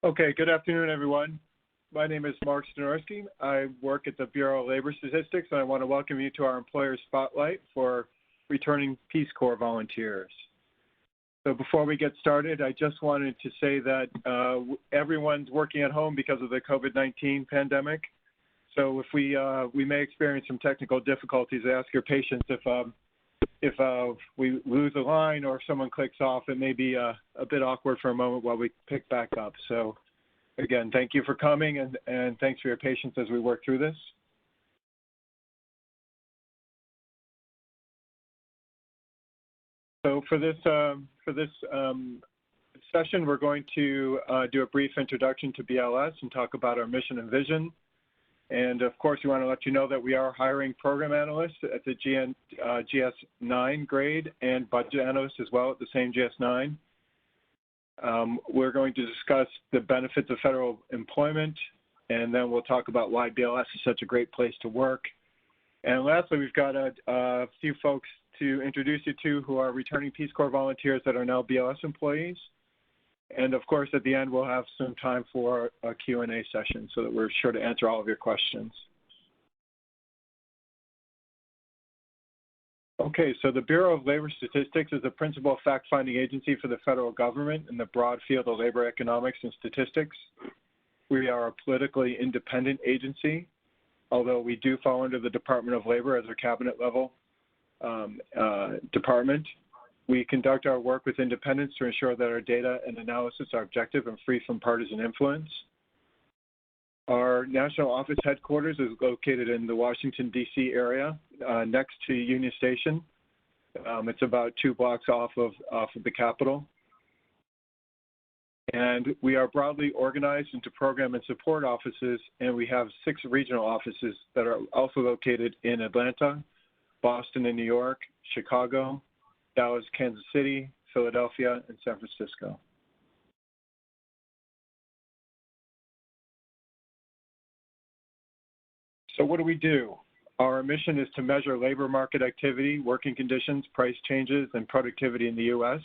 Okay, good afternoon, everyone. My name is Mark Stanorski. I work at the Bureau of Labor Statistics, and I want to welcome you to our Employer Spotlight for returning Peace Corps volunteers. So before we get started, I just wanted to say that everyone's working at home because of the COVID-19 pandemic. So if we may experience some technical difficulties, I ask your patience if we lose a line or if someone clicks off. It may be a bit awkward for a moment while we pick back up. So again, thank you for coming and thanks for your patience as we work through this. So for this session, we're going to do a brief introduction to BLS and talk about our mission and vision. And of course, we want to let you know that we are hiring program analysts at the GS9 grade and budget analysts as well at the same GS9. We're going to discuss the benefits of federal employment, and then we'll talk about why BLS is such a great place to work. And lastly, we've got a few folks to introduce you to who are returning Peace Corps volunteers that are now BLS employees. And of course, at the end, we'll have some time for a Q&A session so that we're sure to answer all of your questions. Okay, so the Bureau of Labor Statistics is the principal fact-finding agency for the federal government in the broad field of labor economics and statistics. We are a politically independent agency, although we do fall under the Department of Labor as a cabinet level department. We conduct our work with independence to ensure that our data and analysis are objective and free from partisan influence. Our national office headquarters is located in the Washington, D.C. area next to Union Station. It's about 2 blocks off of the Capitol. And we are broadly organized into program and support offices, and we have 6 regional offices that are also located in Atlanta, Boston and New York, Chicago, Dallas, Kansas City, Philadelphia, and San Francisco. So what do? Our mission is to measure labor market activity, working conditions, price changes, and productivity in the U.S.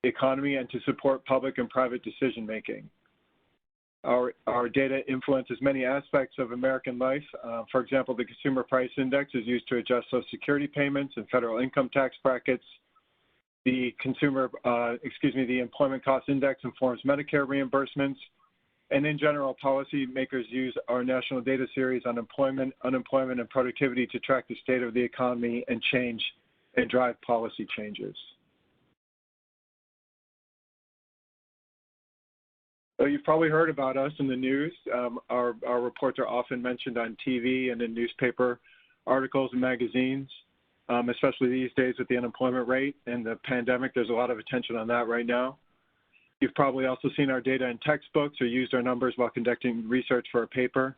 economy, and to support public and private decision making. Our data influences many aspects of American life. For example, the Consumer Price Index is used to adjust Social Security payments and federal income tax brackets. The the Employment Cost Index informs Medicare reimbursements. And in general, policymakers use our national data series on employment, unemployment, and productivity to track the state of the economy and drive policy changes. So you've probably heard about us in the news. Our reports are often mentioned on TV and in newspaper articles and magazines, especially these days with the unemployment rate and the pandemic. There's a lot of attention on that right now. You've probably also seen our data in textbooks or used our numbers while conducting research for a paper.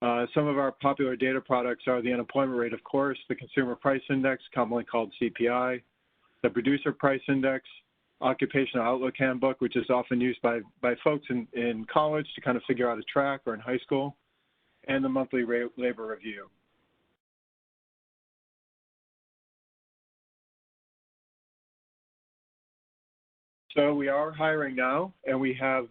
Some of our popular data products are the unemployment rate, of course, the Consumer Price Index, commonly called CPI, the Producer Price Index, Occupational Outlook Handbook, which is often used by folks in college to kind of figure out a track, or in high school, and the Monthly Labor Review. So we are hiring now, and we are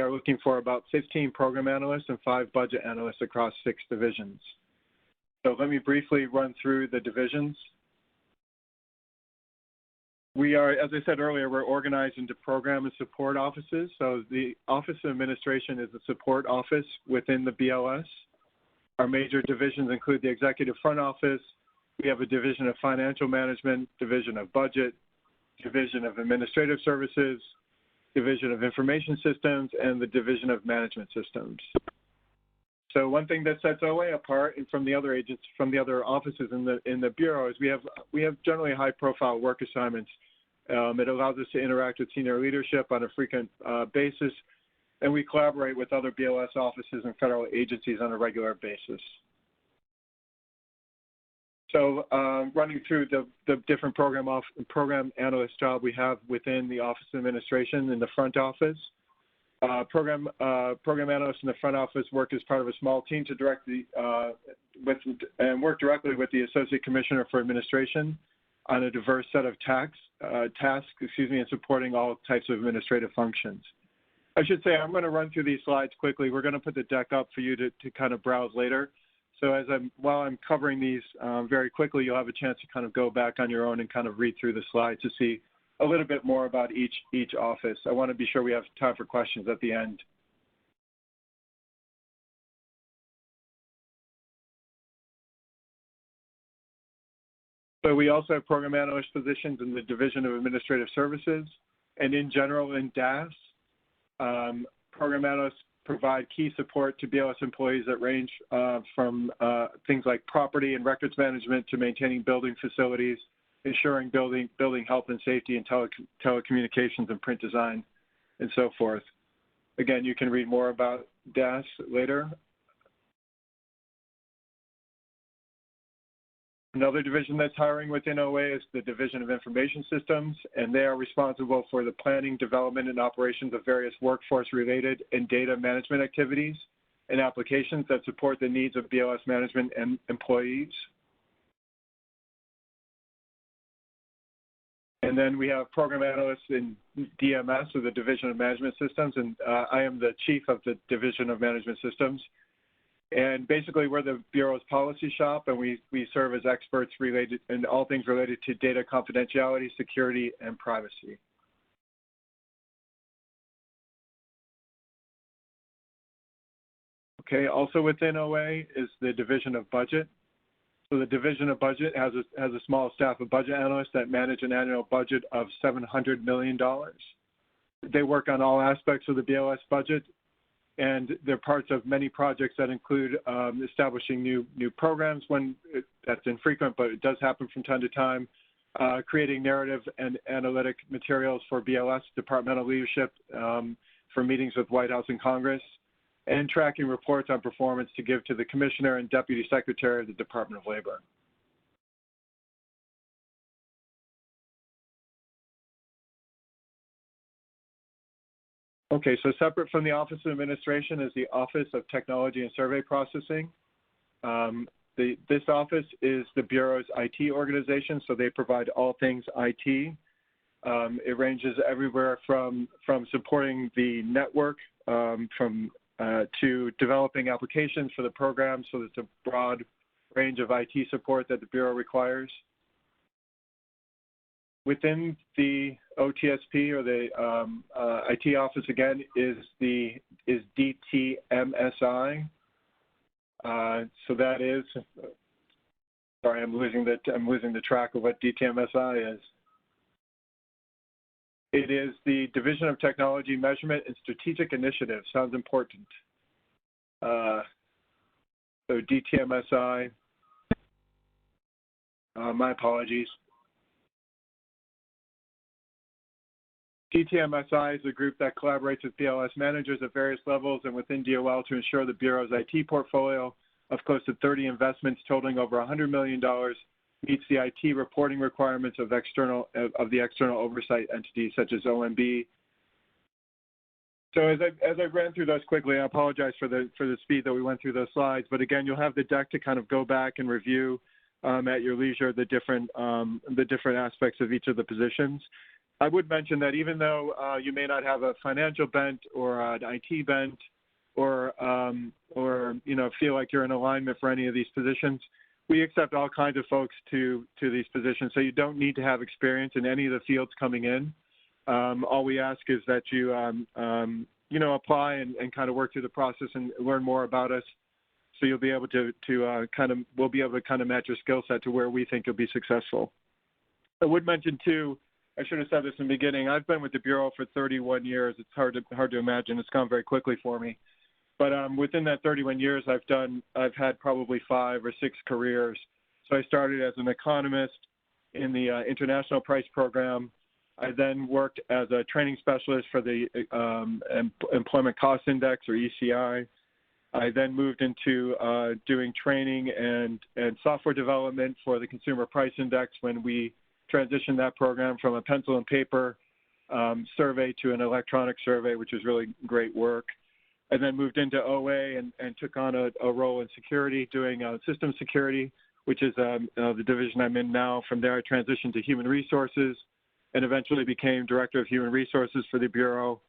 looking for about 15 program analysts and 5 budget analysts across 6 divisions. So let me briefly run through the divisions. We are, as I said earlier, we're organized into program and support offices. So the Office of Administration is a support office within the BLS. Our major divisions include the Executive Front Office. We have a division of Financial Management, division of Budget, division of Administrative Services, division of Information Systems, and the division of Management Systems. So one thing that sets OA apart from the other offices in the Bureau is we have generally high-profile work assignments. It allows us to interact with senior leadership on a frequent basis, and we collaborate with other BLS offices and federal agencies on a regular basis. So running through the different program analyst job we have within the Office of Administration in the front office. Program analysts in the front office work as part of a small team to work directly with the Associate Commissioner for Administration on a diverse set of tasks in supporting all types of administrative functions. I should say I'm going to run through these slides quickly. We're going to put the deck up for you to kind of browse later. So while I'm covering these very quickly, you'll have a chance to kind of go back on your own and kind of read through the slides to see a little bit more about each office. I want to be sure we have time for questions at the end. So we also have program analyst positions in the Division of Administrative Services, and in general in DAS. Program analysts provide key support to BLS employees that range from things like property and records management to maintaining building facilities, ensuring building health and safety, and telecommunications and print design, and so forth. Again, you can read more about DAS later. Another division that's hiring within OA is the Division of Information Systems, and they are responsible for the planning, development, and operations of various workforce-related and data management activities and applications that support the needs of BLS management and employees. And then we have program analysts in DMS, or the Division of Management Systems, and I am the chief of the Division of Management Systems. And basically, we're the Bureau's policy shop, and we serve as experts related in all things related to data confidentiality, security, and privacy. Okay, also within OA is the Division of Budget. So the Division of Budget has a small staff of budget analysts that manage an annual budget of $700 million. They work on all aspects of the BLS budget, and they're parts of many projects that include establishing new programs that's infrequent, but it does happen from time to time, creating narrative and analytic materials for BLS departmental leadership for meetings with White House and Congress, and tracking reports on performance to give to the Commissioner and Deputy Secretary of the Department of Labor. Okay, so separate from the Office of Administration is the Office of Technology and Survey Processing. This office is the Bureau's IT organization, so they provide all things IT. It ranges everywhere from supporting the network, to developing applications for the program, so it's a broad range of IT support that the Bureau requires. Within the OTSP, or the IT office, again, is DTMSI. So that is, sorry, I'm losing the track of what DTMSI is. It is the Division of Technology Measurement and Strategic Initiatives. Sounds important. So DTMSI. My apologies. DTMSI is a group that collaborates with BLS managers at various levels and within DOL to ensure the Bureau's IT portfolio of close to 30 investments totaling over $100 million meets the IT reporting requirements of the external oversight entities such as OMB. So as I ran through those quickly, I apologize for the speed that we went through those slides. But again, you'll have the deck to kind of go back and review at your leisure the different aspects of each of the positions. I would mention that even though you may not have a financial bent or an IT bent, or feel like you're in alignment for any of these positions, we accept all kinds of folks to these positions. So you don't need to have experience in any of the fields coming in. All we ask is that you apply and kind of work through the process and learn more about us. So you'll be able we'll be able to kind of match your skill set to where we think you'll be successful. I would mention too, I should have said this in the beginning, I've been with the Bureau for 31 years. It's hard to imagine. It's gone very quickly for me. But within that 31 years, I've had probably 5 or 6 careers. So I started as an economist in the International Price Program. I then worked as a training specialist for the Employment Cost Index, or ECI. I then moved into doing training and software development for the Consumer Price Index when we transitioned that program from a pencil and paper survey to an electronic survey, which was really great work. I then moved into OA and took on a role in security, doing system security, which is the division I'm in now. From there, I transitioned to human resources and eventually became Director of Human Resources for the Bureau.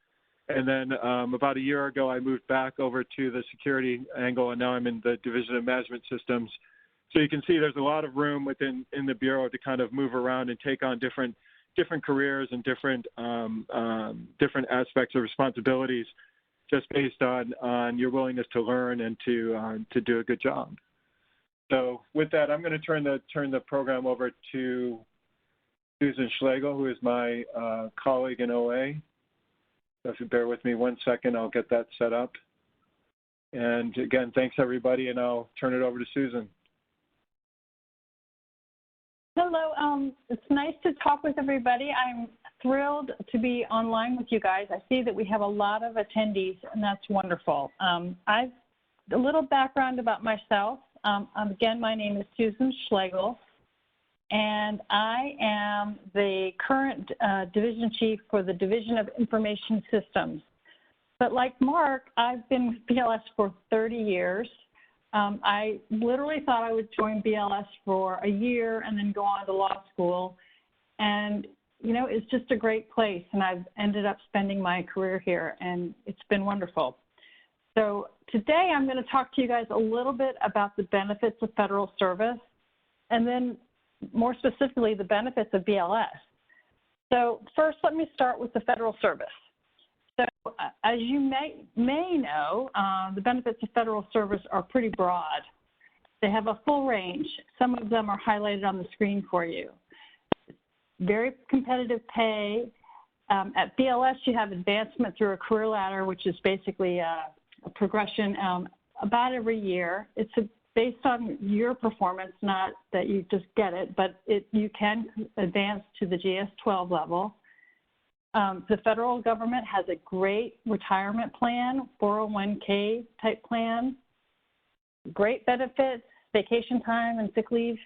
And then about a year ago, I moved back over to the security angle, and now I'm in the Division of Management Systems. So you can see there's a lot of room in the Bureau to kind of move around and take on different careers and different aspects of responsibilities, just based on your willingness to learn and to do a good job. So with that, I'm going to turn the program over to Susan Schlegel, who is my colleague in OA. So if you bear with me 1 second, I'll get that set up. And again, thanks everybody, and I'll turn it over to Susan. Hello, it's nice to talk with everybody. I'm thrilled to be online with you guys. I see that we have a lot of attendees, and that's wonderful. A little background about myself. Again, my name is Susan Schlegel, and I am the current division chief for the Division of Information Systems. But like Mark, I've been with BLS for 30 years. I literally thought I would join BLS for a year and then go on to law school. And, you know, it's just a great place. And I've ended up spending my career here, and it's been wonderful. So today I'm going to talk to you guys a little bit about the benefits of federal service, and then more specifically, the benefits of BLS. So first, let me start with the federal service. So as you may know, the benefits of federal service are pretty broad. They have a full range. Some of them are highlighted on the screen for you. Very competitive pay. At BLS, you have advancement through a career ladder, which is basically a progression about every year. It's based on your performance, not that you just get it, but you can advance to the GS-12 level. The federal government has a great retirement plan, 401k type plan, great benefits, vacation time and sick leave,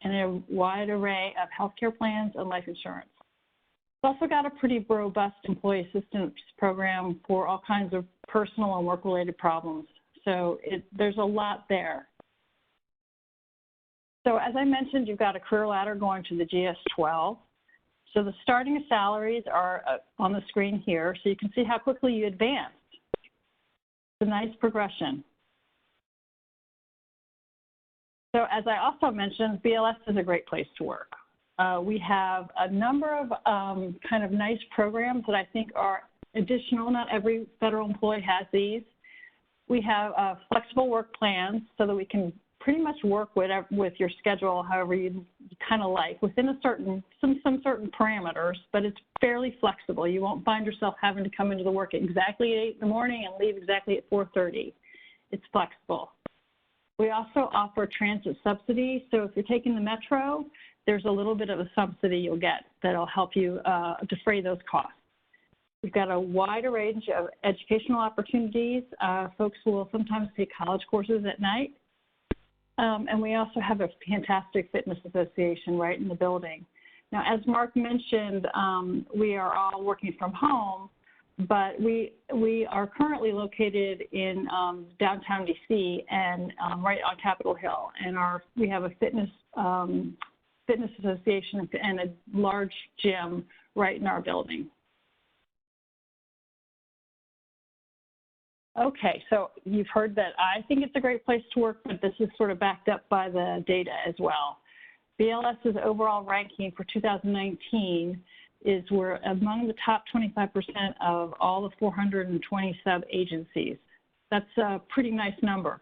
and a wide array of healthcare plans and life insurance. It's also got a pretty robust employee assistance program for all kinds of personal and work-related problems. So there's a lot there. So as I mentioned, you've got a career ladder going to the GS-12. So the starting salaries are on the screen here, so you can see how quickly you advanced. It's a nice progression. So as I also mentioned, BLS is a great place to work. We have a number of kind of nice programs that I think are additional. Not every federal employee has these. We have flexible work plans so that we can pretty much work with your schedule however you kind of like, within a certain, some certain parameters, but it's fairly flexible. You won't find yourself having to come into the work exactly at 8 in the morning and leave exactly at 4:30. It's flexible. We also offer transit subsidy, so if you're taking the Metro, there's a little bit of a subsidy you'll get that'll help you defray those costs. We've got a wider range of educational opportunities. Folks will sometimes take college courses at night. And we also have a fantastic fitness association right in the building. Now, as Mark mentioned, we are all working from home, but we are currently located in downtown DC and right on Capitol Hill. And we have a fitness association and a large gym right in our building. Okay, so you've heard that I think it's a great place to work, but this is sort of backed up by the data as well. BLS's overall ranking for 2019 is we're among the top 25% of all the 420 sub-agencies. That's a pretty nice number.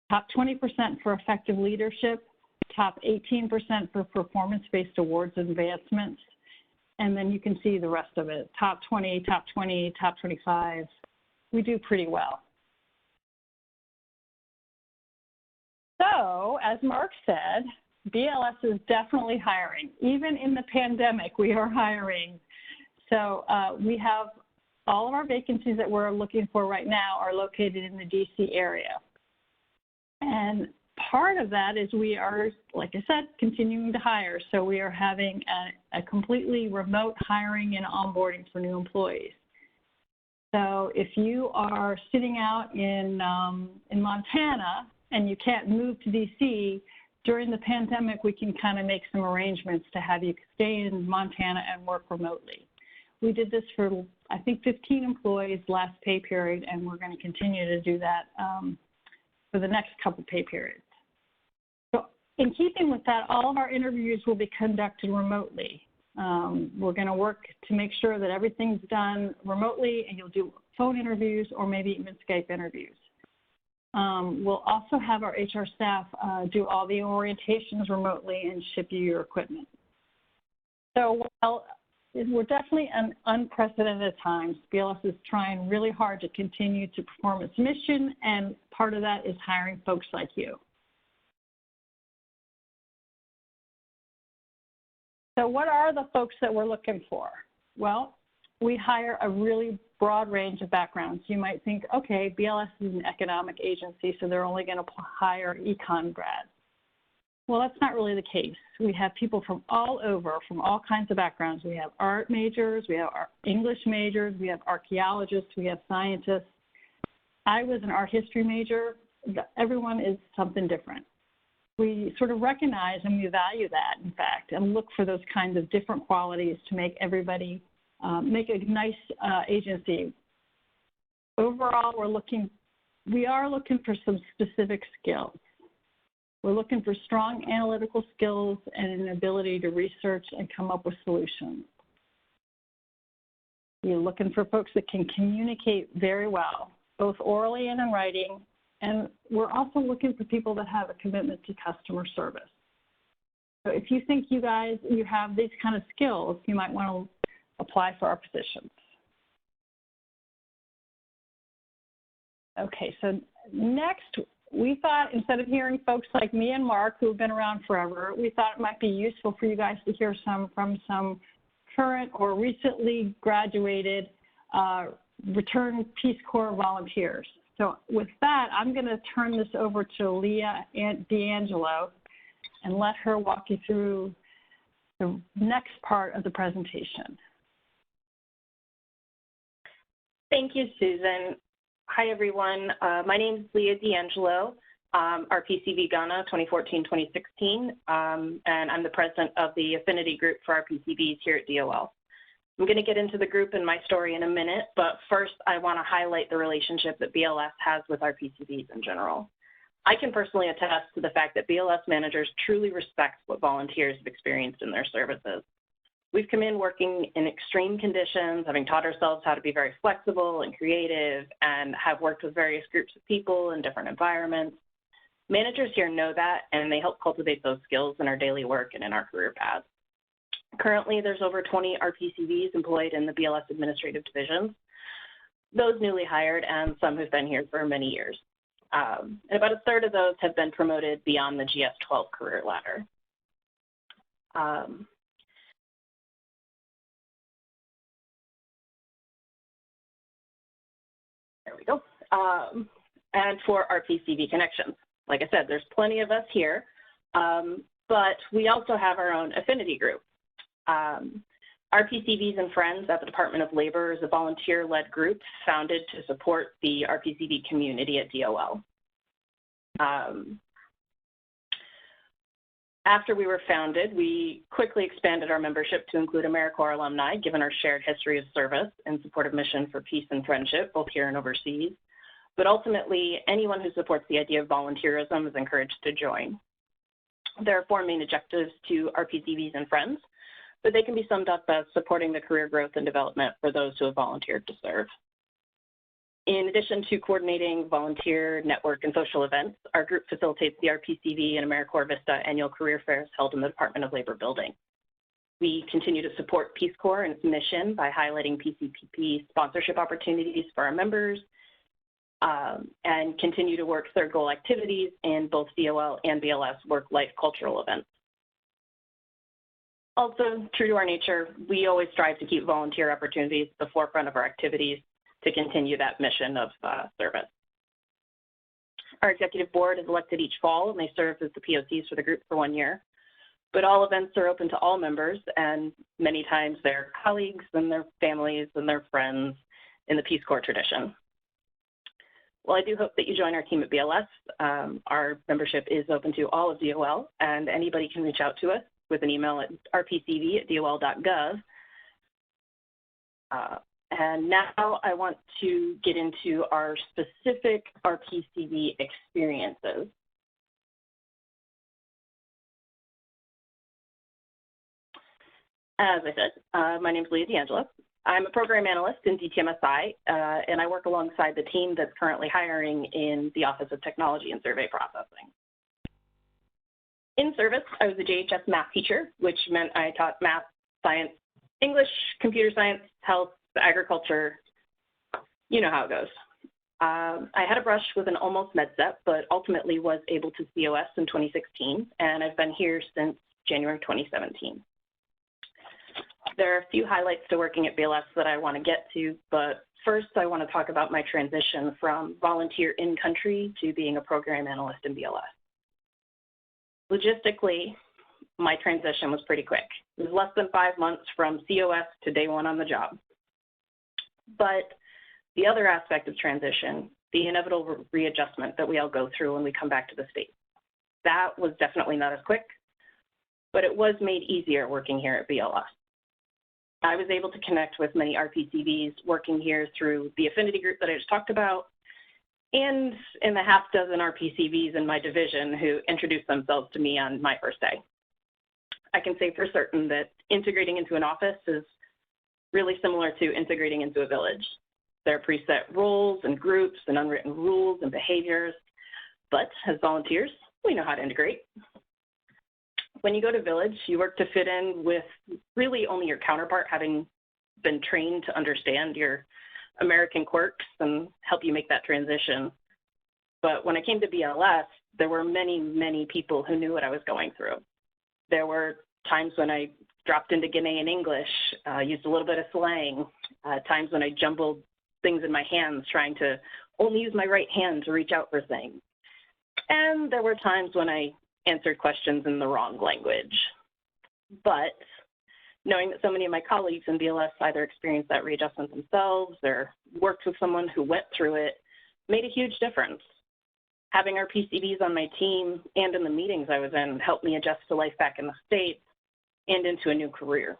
Top 20% for effective leadership, top 18% for performance-based awards and advancements, and then you can see the rest of it. Top 20, top 20, top 25. We do pretty well. So, as Mark said, BLS is definitely hiring. Even in the pandemic, we are hiring. So we have all of our vacancies that we're looking for right now are located in the DC area. And part of that is we are, like I said, continuing to hire. So we are having a completely remote hiring and onboarding for new employees. So if you are sitting out in Montana and you can't move to DC, during the pandemic, we can kind of make some arrangements to have you stay in Montana and work remotely. We did this for, I think, 15 employees last pay period, and we're going to continue to do that for the next couple pay periods. So in keeping with that, all of our interviews will be conducted remotely. We're going to work to make sure that everything's done remotely, and you'll do phone interviews or maybe even Skype interviews. We'll also have our HR staff do all the orientations remotely and ship you your equipment. So while we're definitely in unprecedented times, BLS is trying really hard to continue to perform its mission, and part of that is hiring folks like you. So what are the folks that we're looking for? Well, we hire a really broad range of backgrounds. You might think, okay, BLS is an economic agency, so they're only going to hire econ grads. Well, that's not really the case. We have people from all over, from all kinds of backgrounds. We have art majors, we have English majors, we have archaeologists, we have scientists. I was an art history major. Everyone is something different. We sort of recognize and we value that, in fact, and look for those kinds of different qualities to make everybody, make a nice agency. Overall, we are looking for some specific skills. We're looking for strong analytical skills and an ability to research and come up with solutions. We're looking for folks that can communicate very well, both orally and in writing. And we're also looking for people that have a commitment to customer service. So if you think you have these kind of skills, you might want to apply for our positions. Okay, so next, we thought instead of hearing folks like me and Mark, who have been around forever, we thought it might be useful for you guys to hear from some current or recently graduated returned Peace Corps volunteers. So with that, I'm going to turn this over to Leah D'Angelo and let her walk you through the next part of the presentation. Thank you, Susan. Hi, everyone. My name is Leah D'Angelo, RPCV Ghana 2014-2016, and I'm the president of the affinity group for RPCVs here at DOL. I'm going to get into the group and my story in a minute, but first I want to highlight the relationship that BLS has with RPCVs in general. I can personally attest to the fact that BLS managers truly respect what volunteers have experienced in their services. We've come in working in extreme conditions, having taught ourselves how to be very flexible and creative, and have worked with various groups of people in different environments. Managers here know that, and they help cultivate those skills in our daily work and in our career paths. Currently, there's over 20 RPCVs employed in the BLS administrative divisions, those newly hired and some who've been here for many years. And about a third of those have been promoted beyond the GS-12 career ladder. There we go. And for RPCV connections, like I said, there's plenty of us here, but we also have our own affinity group. RPCVs and Friends at the Department of Labor is a volunteer-led group founded to support the RPCV community at DOL. After we were founded, we quickly expanded our membership to include AmeriCorps alumni, given our shared history of service in support of mission for peace and friendship, both here and overseas. But ultimately, anyone who supports the idea of volunteerism is encouraged to join. There are 4 main objectives to RPCVs and Friends, but they can be summed up as supporting the career growth and development for those who have volunteered to serve. In addition to coordinating volunteer, network, and social events, our group facilitates the RPCV and AmeriCorps Vista annual career fairs held in the Department of Labor building. We continue to support Peace Corps and its mission by highlighting PCPP sponsorship opportunities for our members, and continue to work third goal activities in both DOL and BLS work-life cultural events. Also, true to our nature, we always strive to keep volunteer opportunities at the forefront of our activities to continue that mission of service. Our executive board is elected each fall, and they serve as the POCs for the group for 1 year. But all events are open to all members, and many times their colleagues and their families and their friends in the Peace Corps tradition. Well, I do hope that you join our team at BLS. Our membership is open to all of DOL, and anybody can reach out to us with an email at rpcv@dol.gov And now I want to get into our specific RPCV experiences. As I said, my name is Leah D'Angelo. I'm a program analyst in DTMSI, and I work alongside the team that's currently hiring in the Office of Technology and Survey Processing. In service, I was a JHS math teacher, which meant I taught math, science, English, computer science, health, agriculture. You know how it goes. I had a brush with an almost MedSep, but ultimately was able to COS in 2016, and I've been here since January 2017. There are a few highlights to working at BLS that I want to get to, but first I want to talk about my transition from volunteer in-country to being a program analyst in BLS. Logistically, my transition was pretty quick. It was less than 5 months from COS to day one on the job. But the other aspect of transition, the inevitable readjustment that we all go through when we come back to the States, that was definitely not as quick, but it was made easier working here at BLS. I was able to connect with many RPCVs working here through the affinity group that I just talked about, and in the half dozen RPCVs in my division who introduced themselves to me on my first day. I can say for certain that integrating into an office is really similar to integrating into a village. There are preset roles and groups and unwritten rules and behaviors, but as volunteers, we know how to integrate. When you go to Village, you work to fit in with really only your counterpart, having been trained to understand your American quirks and help you make that transition. But when I came to BLS, there were many, many people who knew what I was going through. There were times when I dropped into Ghanaian English, used a little bit of slang, times when I jumbled things in my hands, trying to only use my right hand to reach out for things. And there were times when I answered questions in the wrong language. But knowing that so many of my colleagues in BLS either experienced that readjustment themselves or worked with someone who went through it made a huge difference. Having our PCVs on my team and in the meetings I was in helped me adjust to life back in the States and into a new career.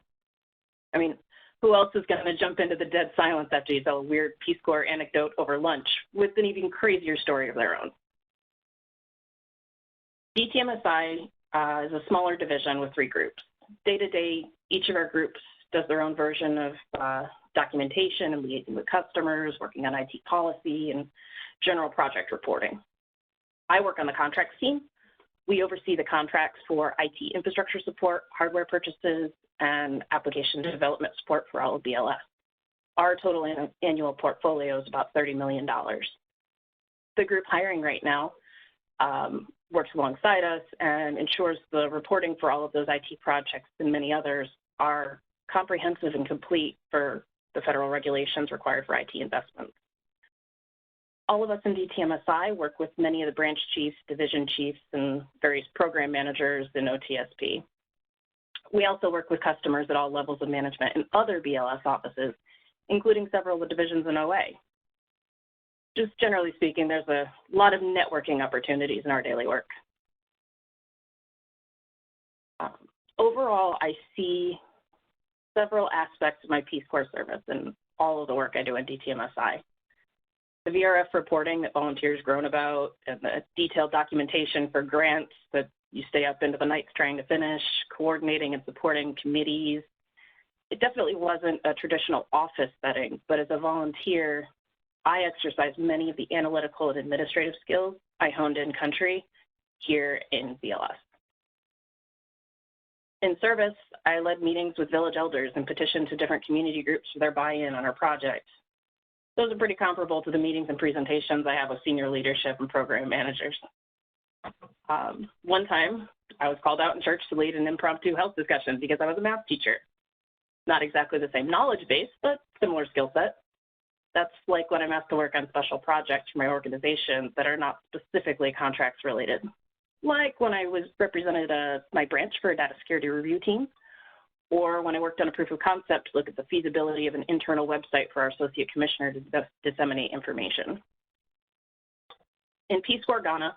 I mean, who else is going to jump into the dead silence after you tell a weird Peace Corps anecdote over lunch with an even crazier story of their own? DTMSI is a smaller division with 3 groups. Day to day, each of our groups does their own version of documentation and liaising with customers, working on IT policy and general project reporting. I work on the contracts team. We oversee the contracts for IT infrastructure support, hardware purchases, and application development support for all of BLS. Our total annual portfolio is about $30 million. The group hiring right now works alongside us and ensures the reporting for all of those IT projects and many others are comprehensive and complete for the federal regulations required for IT investments. All of us in DTMSI work with many of the branch chiefs, division chiefs, and various program managers in OTSP. We also work with customers at all levels of management in other BLS offices, including several of the divisions in OA. Just generally speaking, there's a lot of networking opportunities in our daily work. Overall, I see several aspects of my Peace Corps service in all of the work I do in DTMSI. The VRF reporting that volunteers groan about and the detailed documentation for grants that you stay up into the nights trying to finish, coordinating and supporting committees. It definitely wasn't a traditional office setting, but as a volunteer, I exercise many of the analytical and administrative skills I honed in country here in BLS. In service, I led meetings with village elders and petitioned to different community groups for their buy-in on our project. Those are pretty comparable to the meetings and presentations I have with senior leadership and program managers. One time, I was called out in church to lead an impromptu health discussion because I was a math teacher. Not exactly the same knowledge base, but similar skill set. That's like when I'm asked to work on special projects for my organization that are not specifically contracts related. Like when I was represented my branch for a data security review team, or when I worked on a proof of concept to look at the feasibility of an internal website for our associate commissioner to disseminate information. In Peace Corps Ghana,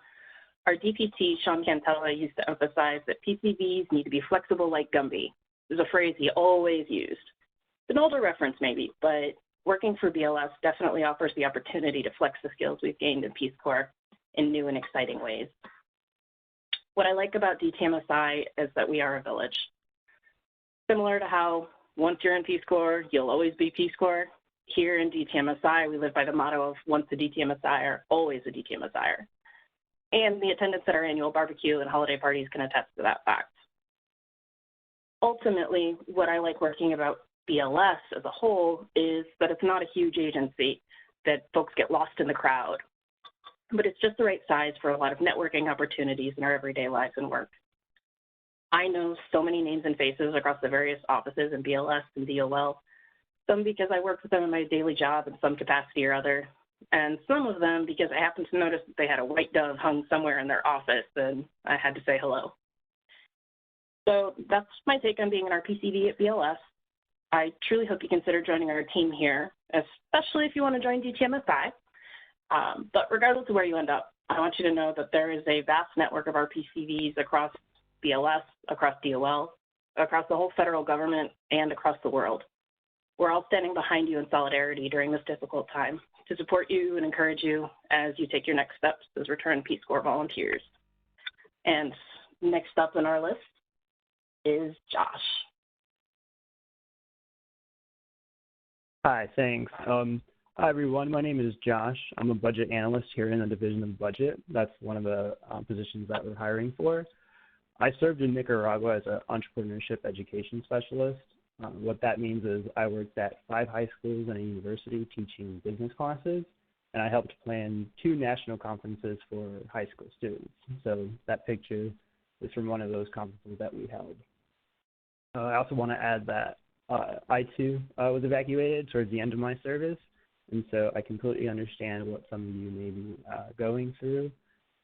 our DPT, Sean Cantella, used to emphasize that PCVs need to be flexible like Gumby. It was a phrase he always used. An older reference maybe, but working for BLS definitely offers the opportunity to flex the skills we've gained in Peace Corps in new and exciting ways. What I like about DTMSI is that we are a village. Similar to how once you're in Peace Corps, you'll always be Peace Corps, here in DTMSI, we live by the motto of once a DTMSIer, always a DTMSIer. And the attendance at our annual barbecue and holiday parties can attest to that fact. Ultimately, what I like working about BLS as a whole is that it's not a huge agency that folks get lost in the crowd, but it's just the right size for a lot of networking opportunities in our everyday lives and work. I know so many names and faces across the various offices in BLS and DOL, some because I work with them in my daily job in some capacity or other, and some of them because I happened to notice that they had a white dove hung somewhere in their office and I had to say hello. So that's my take on being an RPCV at BLS. I truly hope you consider joining our team here, especially if you want to join DTMSI. But regardless of where you end up, I want you to know that there is a vast network of RPCVs across BLS, across DOL, across the whole federal government, and across the world. We're all standing behind you in solidarity during this difficult time to support you and encourage you as you take your next steps as returned Peace Corps volunteers. And next up on our list is Josh. Hi, thanks. Hi, everyone. My name is Josh. I'm a budget analyst here in the Division of Budget. That's one of the positions that we're hiring for. I served in Nicaragua as an entrepreneurship education specialist. What that means is I worked at 5 high schools and a university teaching business classes, and I helped plan 2 national conferences for high school students. So that picture is from one of those conferences that we held. I also want to add that I too was evacuated towards the end of my service, and so I completely understand what some of you may be going through.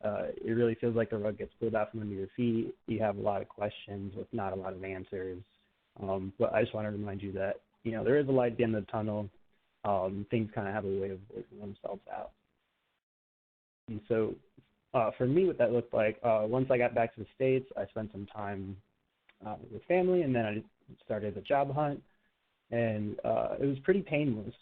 It really feels like the rug gets pulled out from under your feet. You have a lot of questions with not a lot of answers. But I just want to remind you that, you know, there is a light at the end of the tunnel. Things kind of have a way of working themselves out. And so for me, what that looked like, once I got back to the States, I spent some time with family, and then I started a job hunt. And it was pretty painless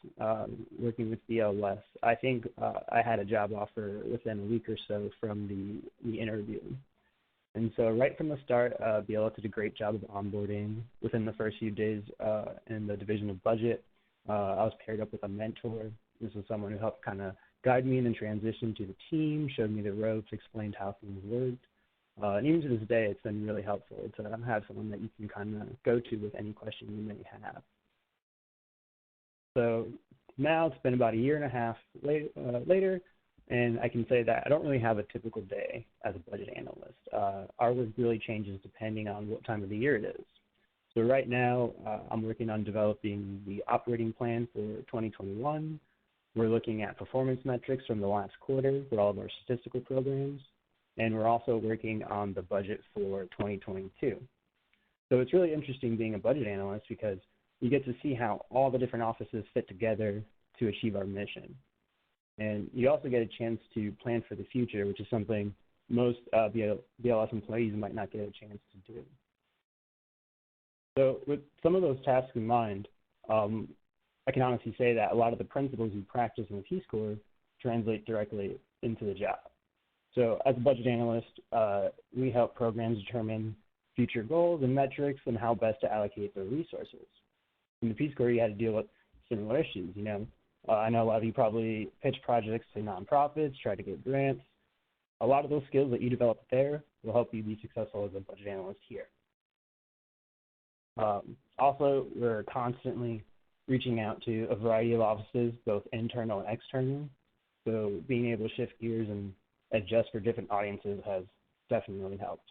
working with BLS. I think I had a job offer within a week or so from the interview. And so right from the start, BLS did a great job of onboarding. Within the first few days in the Division of Budget, I was paired up with a mentor. This was someone who helped kind of guide me in the transition to the team, showed me the ropes, explained how things worked. And even to this day, it's been really helpful to have someone that you can kind of go to with any question you may have. So now it's been about a year and a half later, and I can say that I don't really have a typical day as a budget analyst. Our work really changes depending on what time of the year it is. So right now, I'm working on developing the operating plan for 2021. We're looking at performance metrics from the last quarter for all of our statistical programs, and we're also working on the budget for 2022. So it's really interesting being a budget analyst because you get to see how all the different offices fit together to achieve our mission. And you also get a chance to plan for the future, which is something most BLS employees might not get a chance to do. So with some of those tasks in mind, I can honestly say that a lot of the principles we practice in the Peace Corps translate directly into the job. So as a budget analyst, we help programs determine future goals and metrics and how best to allocate their resources. In the Peace Corps, you had to deal with similar issues, you know. I know a lot of you probably pitch projects to nonprofits, try to get grants. A lot of those skills that you develop there will help you be successful as a budget analyst here. Also, we're constantly reaching out to a variety of offices, both internal and external. So being able to shift gears and adjust for different audiences has definitely helped.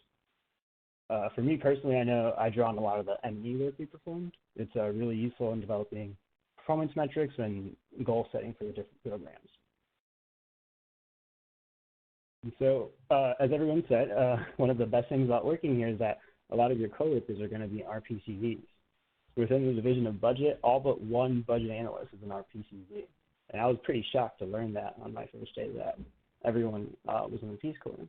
For me personally, I know I draw on a lot of the M&E work we performed. It's really useful in developing performance metrics and goal setting for the different programs. And so, as everyone said, one of the best things about working here is that a lot of your coworkers are going to be RPCVs. Within the Division of Budget, all but one budget analyst is an RPCV. And I was pretty shocked to learn that on my first day that everyone was in the Peace Corps.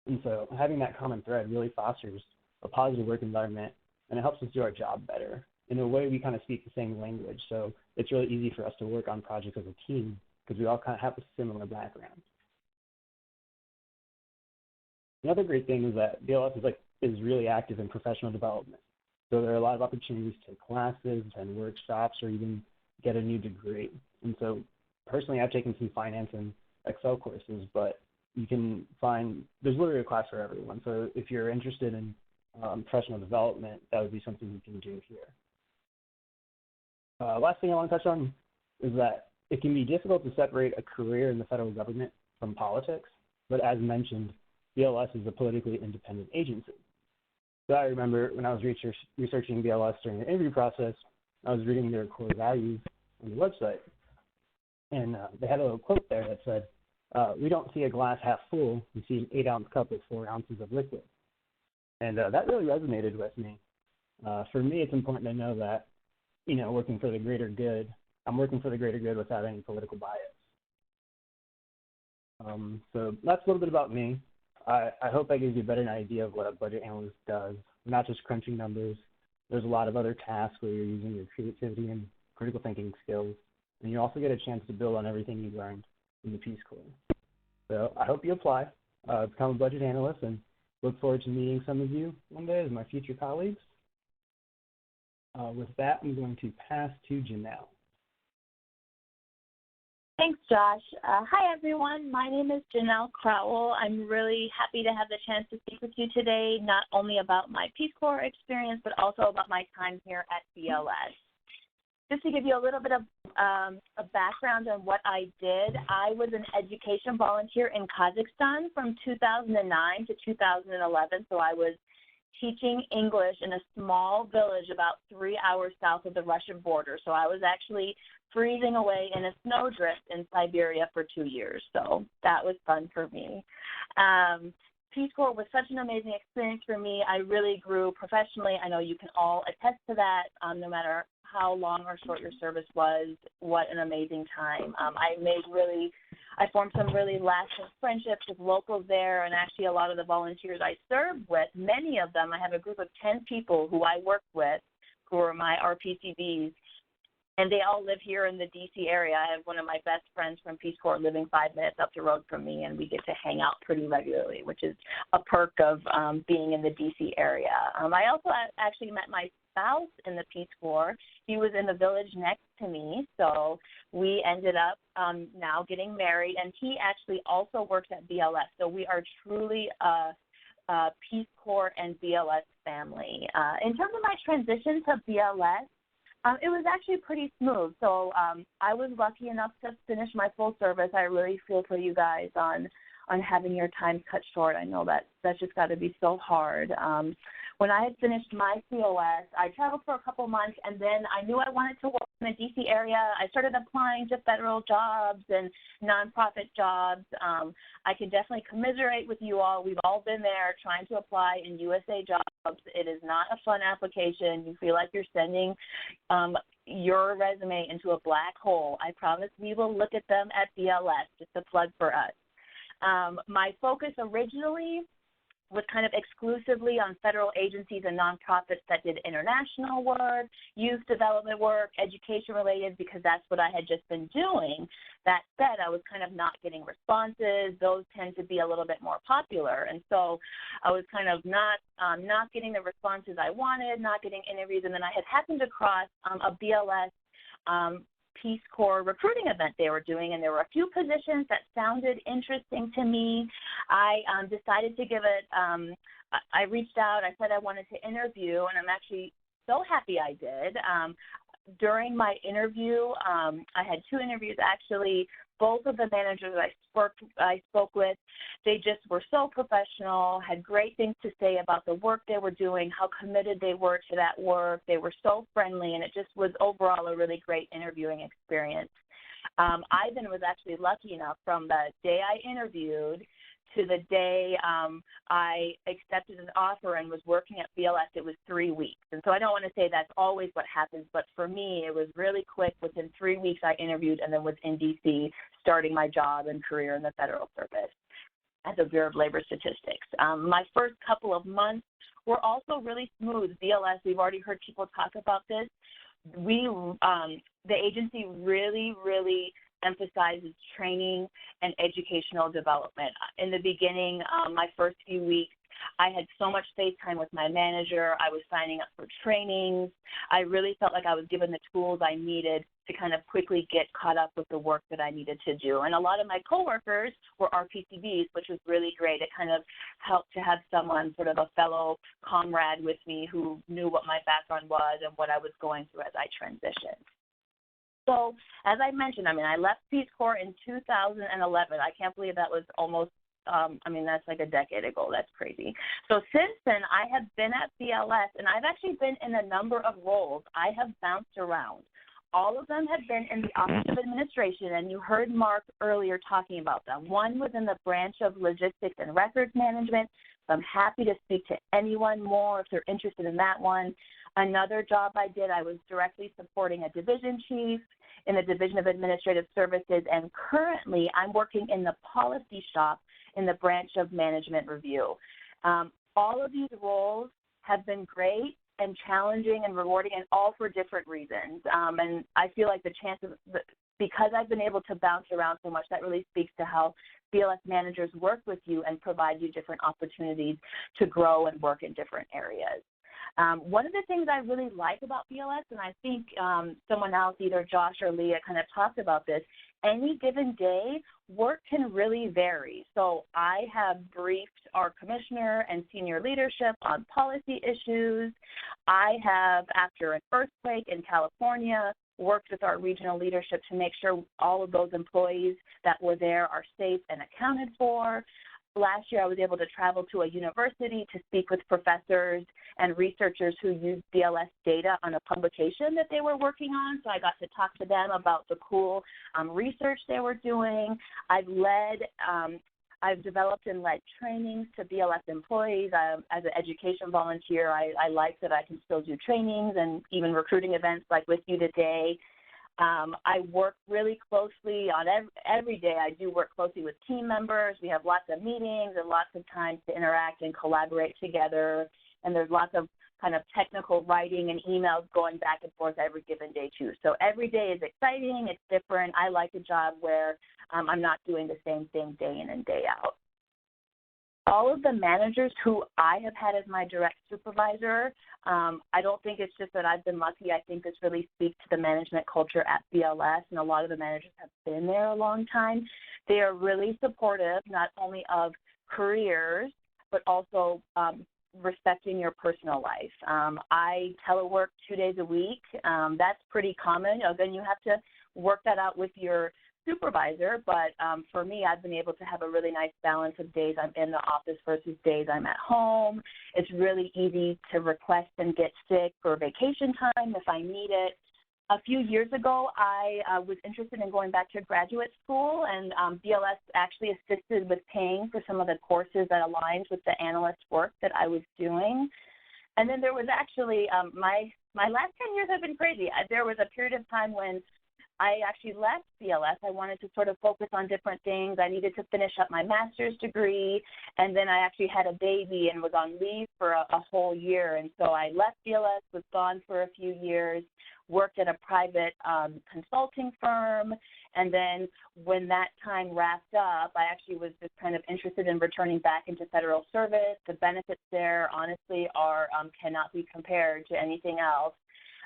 And so having that common thread really fosters a positive work environment, and it helps us do our job better in a way we kind of speak the same language. So it's really easy for us to work on projects as a team because we all kind of have a similar background. Another great thing is that BLS is really active in professional development. So there are a lot of opportunities to take classes and workshops or even get a new degree. And so personally, I've taken some finance and Excel courses, but you can find, there's literally a class for everyone. So if you're interested in professional development, that would be something you can do here. Last thing I want to touch on is that it can be difficult to separate a career in the federal government from politics, but as mentioned, BLS is a politically independent agency. So I remember when I was researching BLS during the interview process, I was reading their core values on the website, and they had a little quote there that said, "We don't see a glass half full, we see an 8-ounce cup with 4 ounces of liquid." And that really resonated with me. For me, it's important to know that, working for the greater good, I'm working for the greater good without any political bias. So that's a little bit about me. I hope that gives you a better idea of what a budget analyst does. Not just crunching numbers. There's a lot of other tasks where you're using your creativity and critical thinking skills, and you also get a chance to build on everything you learned in the Peace Corps. So I hope you apply, become a budget analyst, and look forward to meeting some of you one day as my future colleagues. With that, I'm going to pass to Janelle. Thanks, Josh. Hi, everyone. My name is Janelle Crowell. I'm really happy to have the chance to speak with you today, not only about my Peace Corps experience, but also about my time here at BLS. Just to give you a little bit of a background on what I did, I was an education volunteer in Kazakhstan from 2009 to 2011, so I was teaching English in a small village about 3 hours south of the Russian border. So I was actually freezing away in a snowdrift in Siberia for 2 years. So that was fun for me. Peace Corps was such an amazing experience for me. I really grew professionally. I know you can all attest to that, no matter how long or short your service was. What an amazing time. I formed some really lasting friendships with locals there, and actually a lot of the volunteers I served with, many of them, I have a group of 10 people who I worked with who are my RPCVs, and they all live here in the D.C. area. I have one of my best friends from Peace Corps living 5 minutes up the road from me, and we get to hang out pretty regularly, which is a perk of being in the D.C. area. I also actually met my spouse in the Peace Corps. He was in the village next to me, so we ended up now getting married, and he actually also works at BLS. So we are truly a Peace Corps and BLS family. In terms of my transition to BLS, it was actually pretty smooth. So I was lucky enough to finish my full service. I really feel for you guys on having your time cut short. I know that's just got to be so hard. When I had finished my COS, I traveled for a couple months, and then I knew I wanted to work in the D.C. area. I started applying to federal jobs and nonprofit jobs. I can definitely commiserate with you all. We've all been there trying to apply in USA Jobs. It is not a fun application. You feel like you're sending your resume into a black hole. I promise we will look at them at BLS, just a plug for us. My focus originally was kind of exclusively on federal agencies and nonprofits that did international work, youth development work, education related, because that's what I had just been doing. That said, I was kind of not getting responses. Those tend to be a little bit more popular. And so I was kind of not getting the responses I wanted, not getting interviews. And then I had happened across a BLS Peace Corps recruiting event they were doing, and there were a few positions that sounded interesting to me. I decided to give it, I reached out, I said I wanted to interview, and I'm actually so happy I did. During my interview, I had 2 interviews actually. Both of the managers I spoke with, they just were so professional, had great things to say about the work they were doing, how committed they were to that work. They were so friendly, and it just was overall a really great interviewing experience. I then was actually lucky enough from the day I interviewed to the day I accepted an offer and was working at BLS, it was 3 weeks. And so I don't want to say that's always what happens, but for me, it was really quick. Within 3 weeks, I interviewed and then was in D.C. starting my job and career in the federal service. at the Bureau of Labor Statistics. My first couple of months were also really smooth. BLS, we've already heard people talk about this. The agency really, really emphasizes training and educational development. In the beginning, my first few weeks, I had so much face time with my manager. I was signing up for trainings. I really felt like I was given the tools I needed to kind of quickly get caught up with the work that I needed to do. And a lot of my coworkers were RPCVs, which was really great. It kind of helped to have someone, sort of a fellow comrade with me who knew what my background was and what I was going through as I transitioned. So as I mentioned, I left Peace Corps in 2011. I can't believe that was almost that's like a decade ago. That's crazy. So since then, I have been at BLS, and I've actually been in a number of roles. I have bounced around. All of them have been in the Office of Administration, and you heard Mark earlier talking about them. One was in the branch of Logistics and Records Management, so I'm happy to speak to anyone more if they're interested in that one. Another job I did, I was directly supporting a division chief in the Division of Administrative Services, and currently I'm working in the policy shop in the branch of Management Review. All of these roles have been great and challenging and rewarding, and all for different reasons. And I feel like the chances, because I've been able to bounce around so much, that really speaks to how BLS managers work with you and provide you different opportunities to grow and work in different areas. One of the things I really like about BLS, and I think someone else, either Josh or Leah, kind of talked about this, any given day, work can really vary. So I have briefed our commissioner and senior leadership on policy issues. I have, after an earthquake in California, worked with our regional leadership to make sure all of those employees that were there are safe and accounted for. Last year, I was able to travel to a university to speak with professors and researchers who used BLS data on a publication that they were working on. So I got to talk to them about the cool research they were doing. I've developed and led trainings to BLS employees. As an education volunteer, I like that I can still do trainings and even recruiting events like with you today. I work really closely on every day. I do work closely with team members. We have lots of meetings and lots of times to interact and collaborate together. And there's lots of kind of technical writing and emails going back and forth every given day too. So every day is exciting. It's different. I like a job where I'm not doing the same thing day in and day out. All of the managers who I have had as my direct supervisor, I don't think it's just that I've been lucky. I think this really speaks to the management culture at BLS, and a lot of the managers have been there a long time. They are really supportive, not only of careers, but also respecting your personal life. I telework 2 days a week. That's pretty common. Then you have to work that out with your supervisor, but for me, I've been able to have a really nice balance of days I'm in the office versus days I'm at home. It's really easy to request and get sick for vacation time if I need it. A few years ago, I was interested in going back to graduate school, and BLS actually assisted with paying for some of the courses that aligned with the analyst work that I was doing. And then there was actually, my last 10 years have been crazy. There was a period of time when I actually left BLS. I wanted to sort of focus on different things. I needed to finish up my master's degree, and then I actually had a baby and was on leave for a whole year. And so I left BLS, was gone for a few years, worked at a private consulting firm, and then when that time wrapped up, I actually was just kind of interested in returning back into federal service. The benefits there, honestly, are cannot be compared to anything else.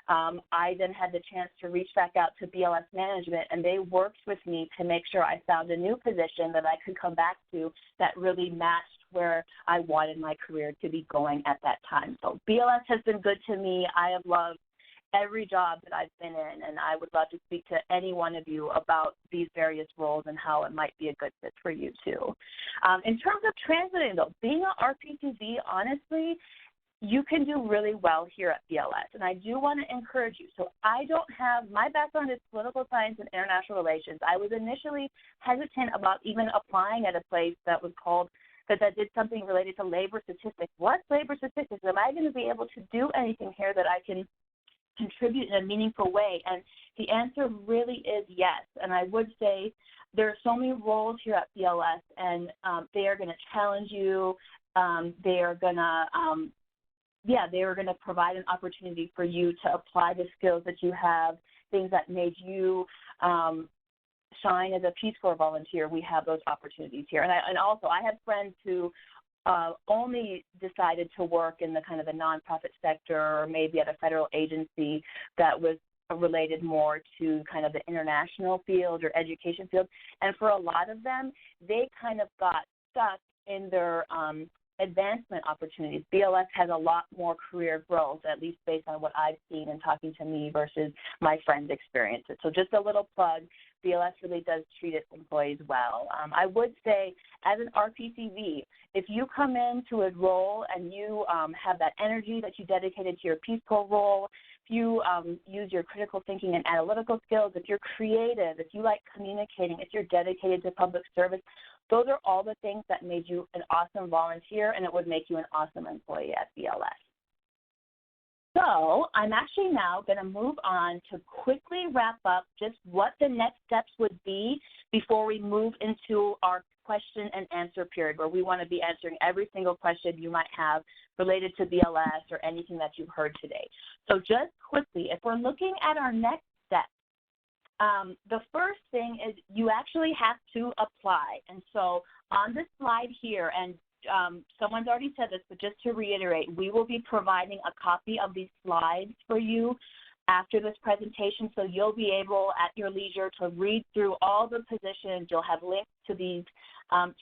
I then had the chance to reach back out to BLS management, and they worked with me to make sure I found a new position that I could come back to that really matched where I wanted my career to be going at that time. So BLS has been good to me. I have loved every job that I've been in, and I would love to speak to any one of you about these various roles and how it might be a good fit for you too. In terms of translating, though, being an RPTV, honestly, you can do really well here at BLS, and I do want to encourage you. So my background is political science and international relations. I was initially hesitant about even applying at a place that was called, that did something related to labor statistics. What's labor statistics? Am I going to be able to do anything here that I can contribute in a meaningful way? And the answer really is yes. And I would say there are so many roles here at BLS, and they are going to challenge you. They are going to they are going to provide an opportunity for you to apply the skills that you have, things that made you shine as a Peace Corps volunteer. We have those opportunities here. And also I have friends who only decided to work in the kind of the nonprofit sector or maybe at a federal agency that was related more to kind of the international field or education field. And for a lot of them, they kind of got stuck in their advancement opportunities. BLS has a lot more career growth, at least based on what I've seen in talking to me versus my friends' experiences. So just a little plug, BLS really does treat its employees well. I would say as an RPCV, if you come into a role and you have that energy that you dedicated to your Peace Corps role, if you use your critical thinking and analytical skills, if you're creative, if you like communicating, if you're dedicated to public service, those are all the things that made you an awesome volunteer, and it would make you an awesome employee at BLS. So I'm actually now going to move on to quickly wrap up just what the next steps would be before we move into our question and answer period, where we want to be answering every single question you might have related to BLS or anything that you've heard today. So just quickly, if we're looking at our next step, the first thing is you actually have to apply. And so on this slide here, and someone's already said this, but just to reiterate, we will be providing a copy of these slides for you after this presentation, so you'll be able at your leisure to read through all the positions. You'll have links to these,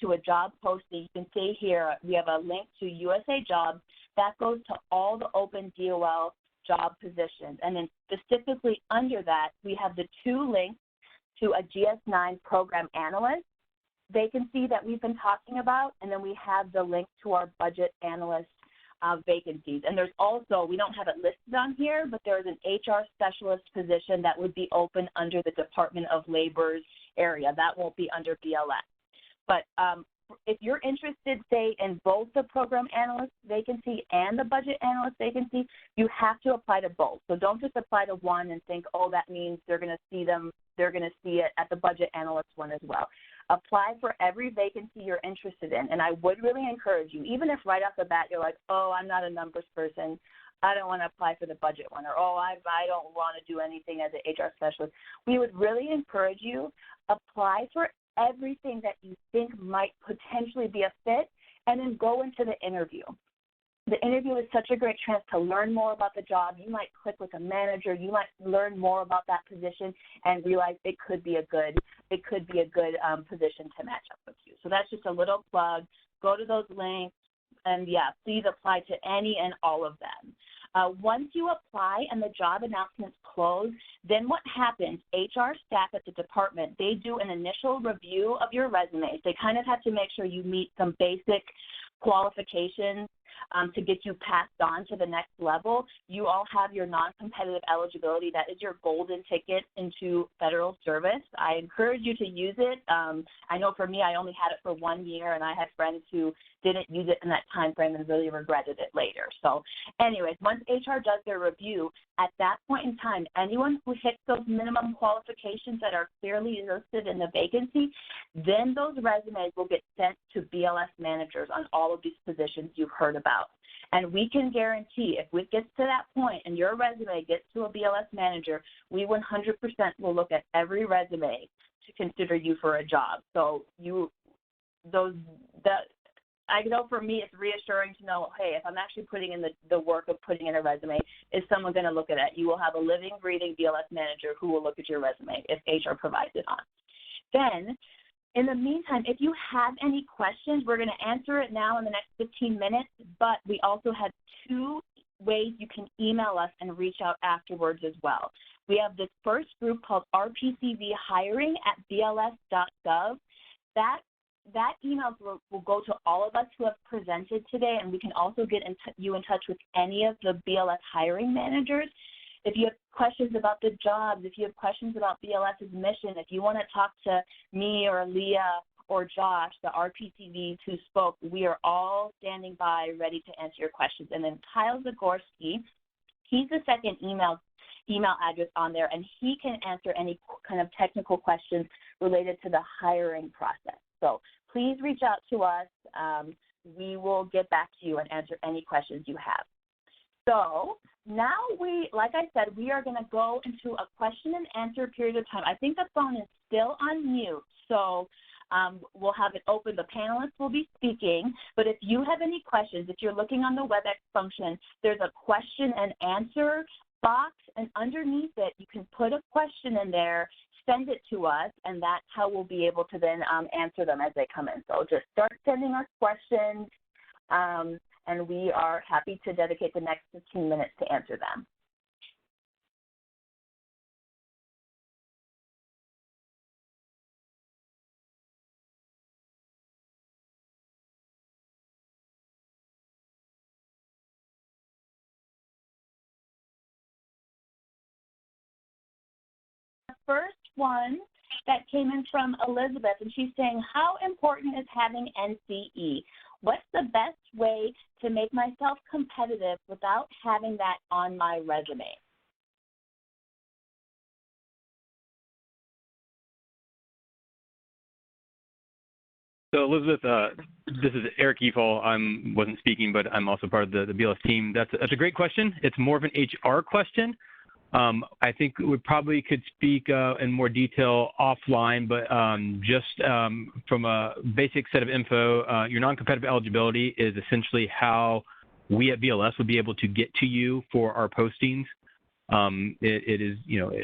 to a job posting. You can see here we have a link to USA Jobs. That goes to all the open DOL job positions. And then specifically under that, we have the two links to a GS9 program analyst vacancy that we've been talking about, and then we have the link to our budget analyst vacancies. And there's also, we don't have it listed on here, but there's an HR specialist position that would be open under the Department of Labor's area. That won't be under BLS. But if you're interested, say, in both the program analyst vacancy and the budget analyst vacancy, you have to apply to both. So don't just apply to one and think, oh, that means they're going to see it at the budget analyst one as well. Apply for every vacancy you're interested in. And I would really encourage you, even if right off the bat you're like, oh, I'm not a numbers person, I don't want to apply for the budget one, or oh, I don't want to do anything as an HR specialist. We would really encourage you, apply for everything that you think might potentially be a fit, and then go into the interview. The interview is such a great chance to learn more about the job. You might click with a manager. You might learn more about that position and realize it could be a good position to match up with you. So that's just a little plug. Go to those links, and yeah, please apply to any and all of them. Once you apply and the job announcements close, then what happens, HR staff at the department, they do an initial review of your resumes. They kind of have to make sure you meet some basic qualifications to get you passed on to the next level. You all have your non-competitive eligibility. That is your golden ticket into federal service. I encourage you to use it. I know for me, I only had it for 1 year, and I had friends who didn't use it in that time frame and really regretted it later. So anyways, once HR does their review, at that point in time, anyone who hits those minimum qualifications that are clearly listed in the vacancy, then those resumes will get sent to BLS managers on all of these positions you've heard about. And we can guarantee if it gets to that point and your resume gets to a BLS manager, we 100% will look at every resume to consider you for a job. So I know for me it's reassuring to know, hey, if I'm actually putting in the work of putting in a resume, is someone going to look at it? You will have a living, breathing BLS manager who will look at your resume if HR provides it on. Then, in the meantime, if you have any questions, we're going to answer it now in the next 15 minutes, but we also have 2 ways you can email us and reach out afterwards as well. We have this first group called rpcvhiring@bls.gov. That email will go to all of us who have presented today, and we can also get you in touch with any of the BLS hiring managers. If you have questions about the jobs, if you have questions about BLS's mission, if you want to talk to me or Leah or Josh, the RPCVs who spoke, we are all standing by ready to answer your questions. And then Kyle Zagorski, he's the second email email address on there, and he can answer any kind of technical questions related to the hiring process. So please reach out to us. We will get back to you and answer any questions you have. So now like I said, we are going to go into a question and answer period of time. I think the phone is still on mute, so we'll have it open. The panelists will be speaking, but if you have any questions, if you're looking on the WebEx function, there's a question and answer box, and underneath it, you can put a question in there, send it to us, and that's how we'll be able to then answer them as they come in. So just start sending us questions, and we are happy to dedicate the next 15 minutes to answer them. The first one that came in from Elizabeth, and she's saying, how important is having NCE? What's the best way to make myself competitive without having that on my resume? So Elizabeth, this is Eric Efall. I wasn't speaking, but I'm also part of the BLS team. That's a great question. It's more of an HR question. I think we probably could speak in more detail offline, but just from a basic set of info, your non-competitive eligibility is essentially how we at BLS would be able to get to you for our postings. It is,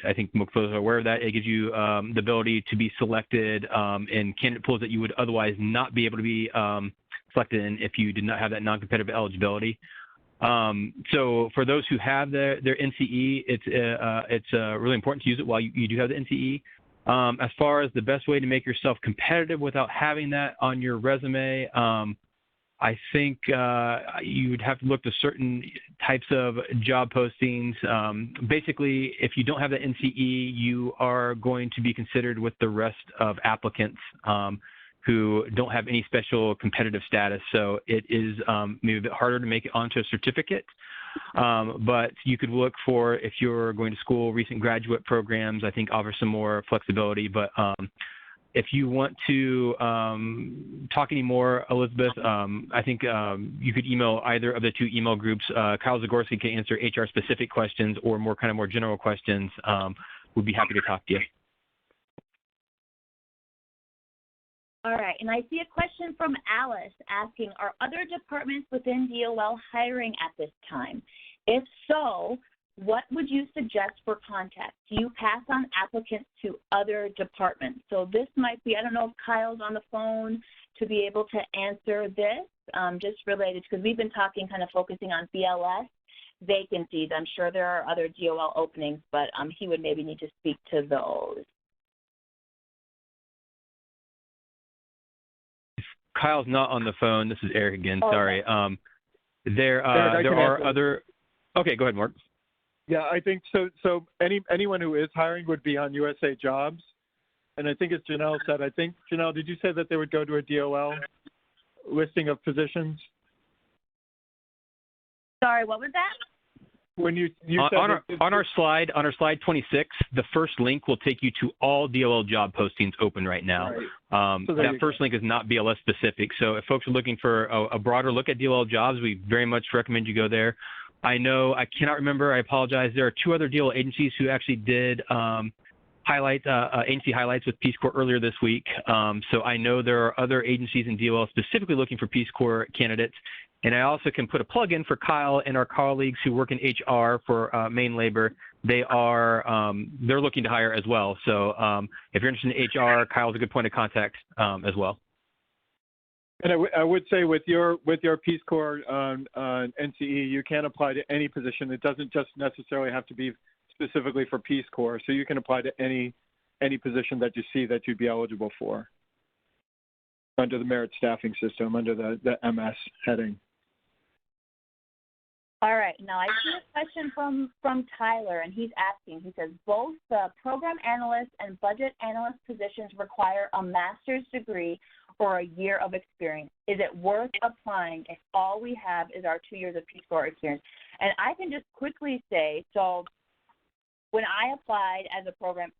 I think most folks are aware of that. It gives you the ability to be selected in candidate pools that you would otherwise not be able to be selected in if you did not have that non-competitive eligibility. So for those who have their NCE, it's really important to use it while you do have the NCE. As far as the best way to make yourself competitive without having that on your resume, I think you would have to look to certain types of job postings. Basically, if you don't have the NCE, you are going to be considered with the rest of applicants who don't have any special competitive status. So it is maybe a bit harder to make it onto a certificate. But you could look for, if you're going to school, recent graduate programs, I think offer some more flexibility. But if you want to talk any more, Elizabeth, I think you could email either of the two email groups. Kyle Zagorski can answer HR-specific questions or more general questions. We'd be happy to talk to you. All right, and I see a question from Alice asking, are other departments within DOL hiring at this time? If so, what would you suggest for contact? Do you pass on applicants to other departments? So this might be, I don't know if Kyle's on the phone to be able to answer this, just related, because we've been talking, kind of focusing on BLS vacancies. I'm sure there are other DOL openings, but he would maybe need to speak to those. Kyle's not on the phone. This is Eric again. Oh, sorry. okay. There are other. Okay, go ahead, Mark. Yeah, I think so. So anyone who is hiring would be on USA Jobs, and I think as Janelle said, I think Janelle, did you say that they would go to a DOL listing of positions? Sorry, what was that? When you said on our slide 26, the first link will take you to all DOL job postings open right now. Right. So that first link is not BLS specific. So if folks are looking for a broader look at DOL jobs, we very much recommend you go there. I know, I cannot remember, I apologize. There are two other DOL agencies who actually did highlight agency highlights with Peace Corps earlier this week. So I know there are other agencies in DOL specifically looking for Peace Corps candidates. And I also can put a plug in for Kyle and our colleagues who work in HR for Maine Labor. They are they're looking to hire as well. So if you're interested in HR, Kyle's a good point of contact as well. And I would say with your Peace Corps NCE, you can apply to any position. It doesn't just necessarily have to be specifically for Peace Corps. So you can apply to any position that you see that you'd be eligible for under the merit staffing system, under the MS heading. All right. Now, I see a question from Tyler, and he's asking, he says, both the program analyst and budget analyst positions require a master's degree or a year of experience. Is it worth applying if all we have is our 2 years of Peace Corps experience? And I can just quickly say, so when I applied as a program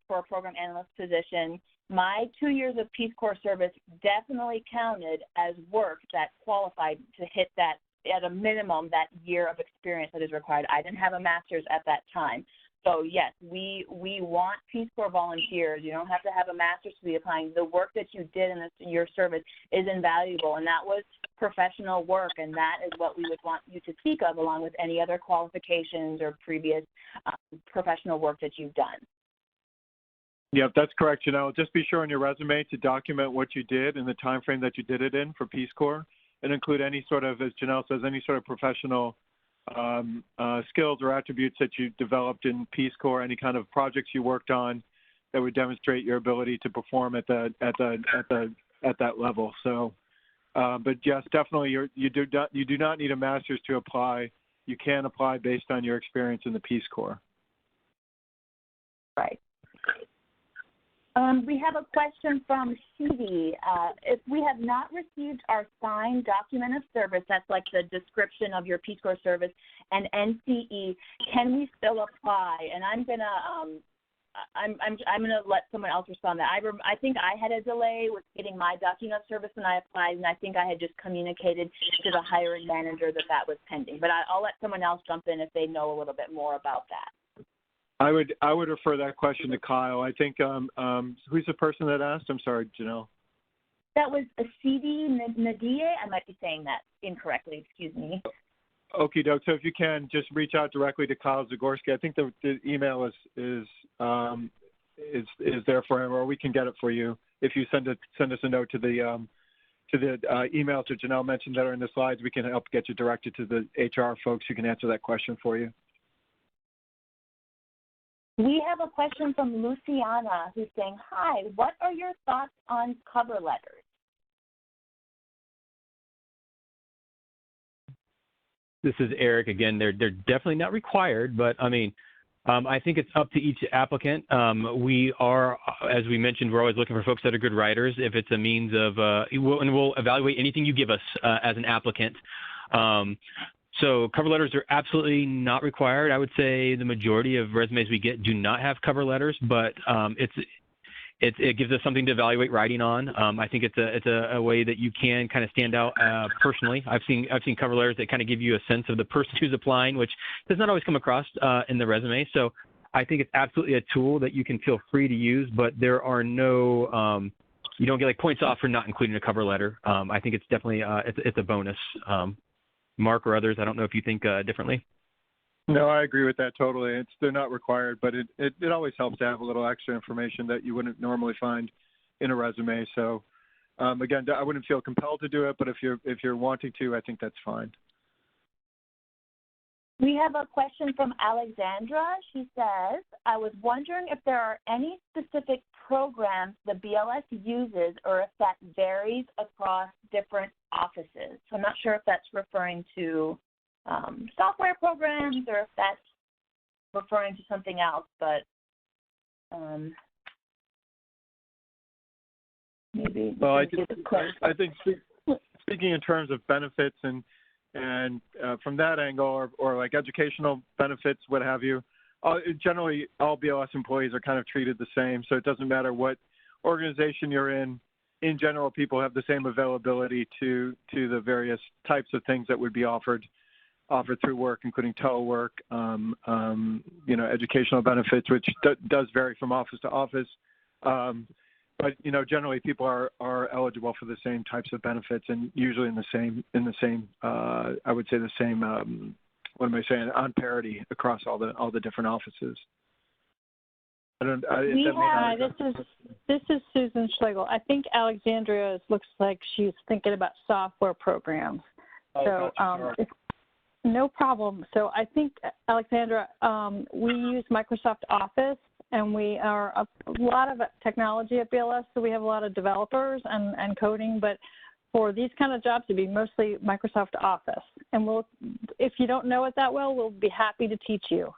analyst position, my 2 years of Peace Corps service definitely counted as work that qualified to hit that, at a minimum, that year of experience that is required. I didn't have a master's at that time. So yes, we want Peace Corps volunteers. You don't have to have a master's to be applying. The work that you did in your service is invaluable, and that was professional work, and that is what we would want you to speak of, along with any other qualifications or previous professional work that you've done. Yep, that's correct, Janelle. Just be sure on your resume to document what you did and the time frame that you did it in for Peace Corps, and include any sort of, as Janelle says, any sort of professional skills or attributes that you developed in Peace Corps, any kind of projects you worked on that would demonstrate your ability to perform at that level. So, but yes, definitely, you do not need a master's to apply. You can apply based on your experience in the Peace Corps. Right. We have a question from Stevie. If we have not received our signed document of service, that's like the description of your Peace Corps service, and NCE, can we still apply? And I'm gonna let someone else respond to that. I think I had a delay with getting my document of service when I applied, and I think I had just communicated to the hiring manager that was pending. But I'll let someone else jump in if they know a little bit more about that. I would refer that question to Kyle. I think who's the person that asked? I'm sorry, Janelle. That was a CD Nadia. I might be saying that incorrectly. Excuse me. Okie doke. So if you can, just reach out directly to Kyle Zagorski. I think the email is there for him, or we can get it for you if you send us a note to the email to Janelle mentioned that are in the slides. We can help get you directed to the HR folks who can answer that question for you. We have a question from Luciana who's saying, hi, what are your thoughts on cover letters? This is Eric again. They're definitely not required, but I mean, I think it's up to each applicant. We are, as we mentioned, we're always looking for folks that are good writers. If it's a means of, we'll evaluate anything you give us as an applicant. So cover letters are absolutely not required. I would say the majority of resumes we get do not have cover letters, but it gives us something to evaluate writing on. I think it's a way that you can kind of stand out personally. I've seen cover letters that kind of give you a sense of the person who's applying, which does not always come across in the resume. So I think it's absolutely a tool that you can feel free to use, but there are no you don't get like points off for not including a cover letter. I think it's definitely it's a bonus. Mark or others, I don't know if you think differently. No, I agree with that totally. They're not required, but it always helps to have a little extra information that you wouldn't normally find in a resume. So again, I wouldn't feel compelled to do it, but if you're wanting to, I think that's fine. We have a question from Alexandra. She says, I was wondering if there are any specific programs the BLS uses or if that varies across different offices. So I'm not sure if that's referring to software programs or if that's referring to something else, but maybe. Well, I think speaking in terms of benefits and from that angle, or like educational benefits, what have you, generally all BLS employees are kind of treated the same. So it doesn't matter what organization you're in. In general, people have the same availability to the various types of things that would be offered through work, including telework, educational benefits, which does vary from office to office. But generally people are eligible for the same types of benefits, and usually in the same I would say the same on parity across all the different offices. This is Susan Schlegel. I think Alexandria looks like she's thinking about software programs. Oh, gotcha. No problem. So I think, Alexandra, we use Microsoft Office, and we are a lot of technology at BLS, so we have a lot of developers and coding, but for these kind of jobs, it'd be mostly Microsoft Office. And if you don't know it that well, we'll be happy to teach you.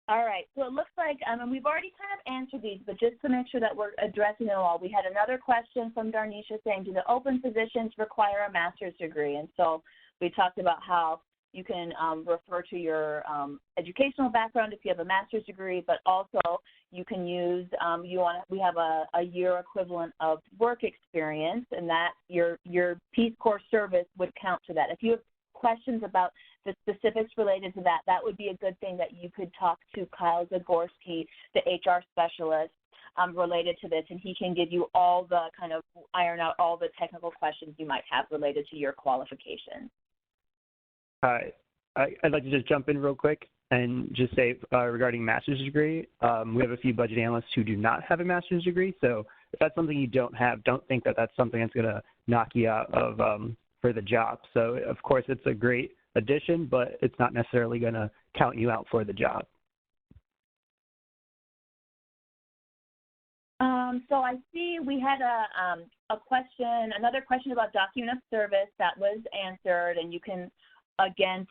All right, so it looks like, we've already kind of answered these, but just to make sure that we're addressing them all, we had another question from Darnisha saying, do the open positions require a master's degree? And so we talked about how, You can refer to your educational background if you have a master's degree, but also you can use, we have a year equivalent of work experience, and that your Peace Corps service would count to that. If you have questions about the specifics related to that, that would be a good thing that you could talk to Kyle Zagorski, the HR specialist, related to this, and he can give you all the iron out all the technical questions you might have related to your qualifications. Hi, I'd like to just jump in real quick and just say regarding master's degree, we have a few budget analysts who do not have a master's degree, so if that's something you don't have, don't think that that's something that's going to knock you out of for the job. So of course it's a great addition, but it's not necessarily going to count you out for the job. So I see we had another question about document of service that was answered, and you can again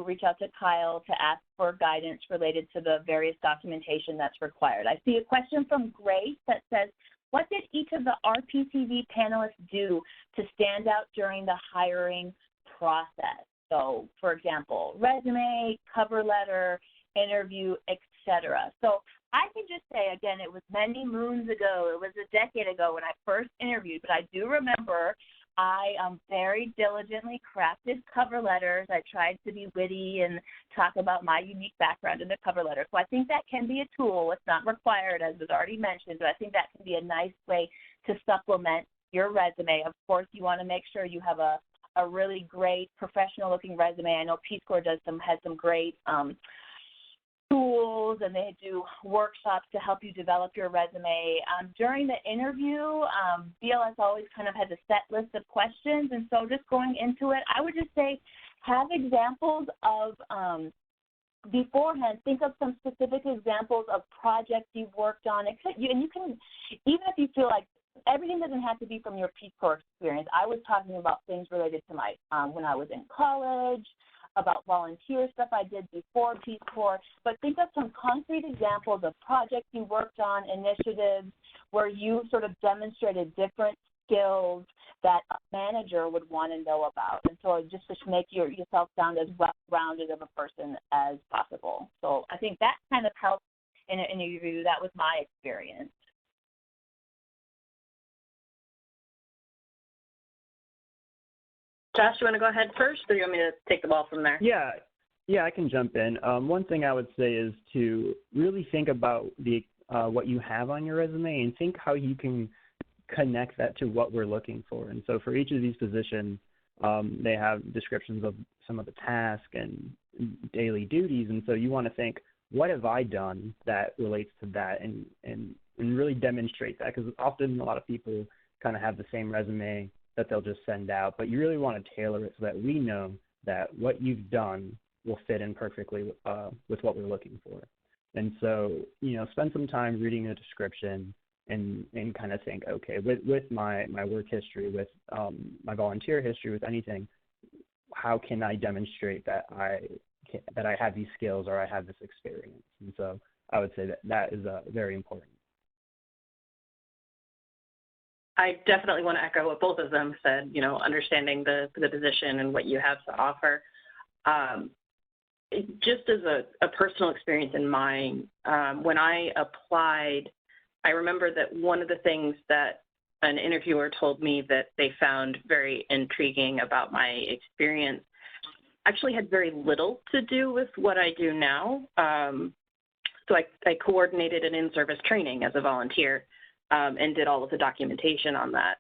reach out to Kyle to ask for guidance related to the various documentation that's required. I see a question from Grace that says, what did each of the RPCV panelists do to stand out during the hiring process? So, for example, resume, cover letter, interview, etc. So I can just say, again, it was many moons ago. It was a decade ago when I first interviewed, but I do remember I very diligently crafted cover letters. I tried to be witty and talk about my unique background in the cover letter. So I think that can be a tool. It's not required, as was already mentioned, but I think that can be a nice way to supplement your resume. Of course, you want to make sure you have a really great professional-looking resume. I know Peace Corps has some great tools, and they do workshops to help you develop your resume. During the interview, BLS always kind of has a set list of questions, and so just going into it, I would just say have examples of, beforehand, think of some specific examples of projects you've worked on. And you can, even if you feel like everything doesn't have to be from your Peace Corps experience. I was talking about things related to my, when I was in college, about volunteer stuff I did before Peace Corps, but think of some concrete examples of projects you worked on, initiatives where you sort of demonstrated different skills that a manager would want to know about. And so just to make yourself sound as well-rounded of a person as possible. So I think that kind of helps in an interview. That was my experience. Josh, you want to go ahead first, or you want me to take the ball from there? Yeah, I can jump in. One thing I would say is to really think about what you have on your resume and think how you can connect that to what we're looking for. And so for each of these positions, they have descriptions of some of the tasks and daily duties. And so you want to think, what have I done that relates to that, and really demonstrate that, because often a lot of people kind of have the same resume that they'll just send out, but you really want to tailor it so that we know that what you've done will fit in perfectly with what we're looking for. And so, spend some time reading the description and kind of think, okay, with my work history, with my volunteer history, with anything, how can I demonstrate that I have these skills or I have this experience? And so I would say that is very important. I definitely want to echo what both of them said, understanding the position and what you have to offer. Just as a personal experience in mine, when I applied, I remember that one of the things that an interviewer told me that they found very intriguing about my experience actually had very little to do with what I do now. So I coordinated an in-service training as a volunteer. And did all of the documentation on that.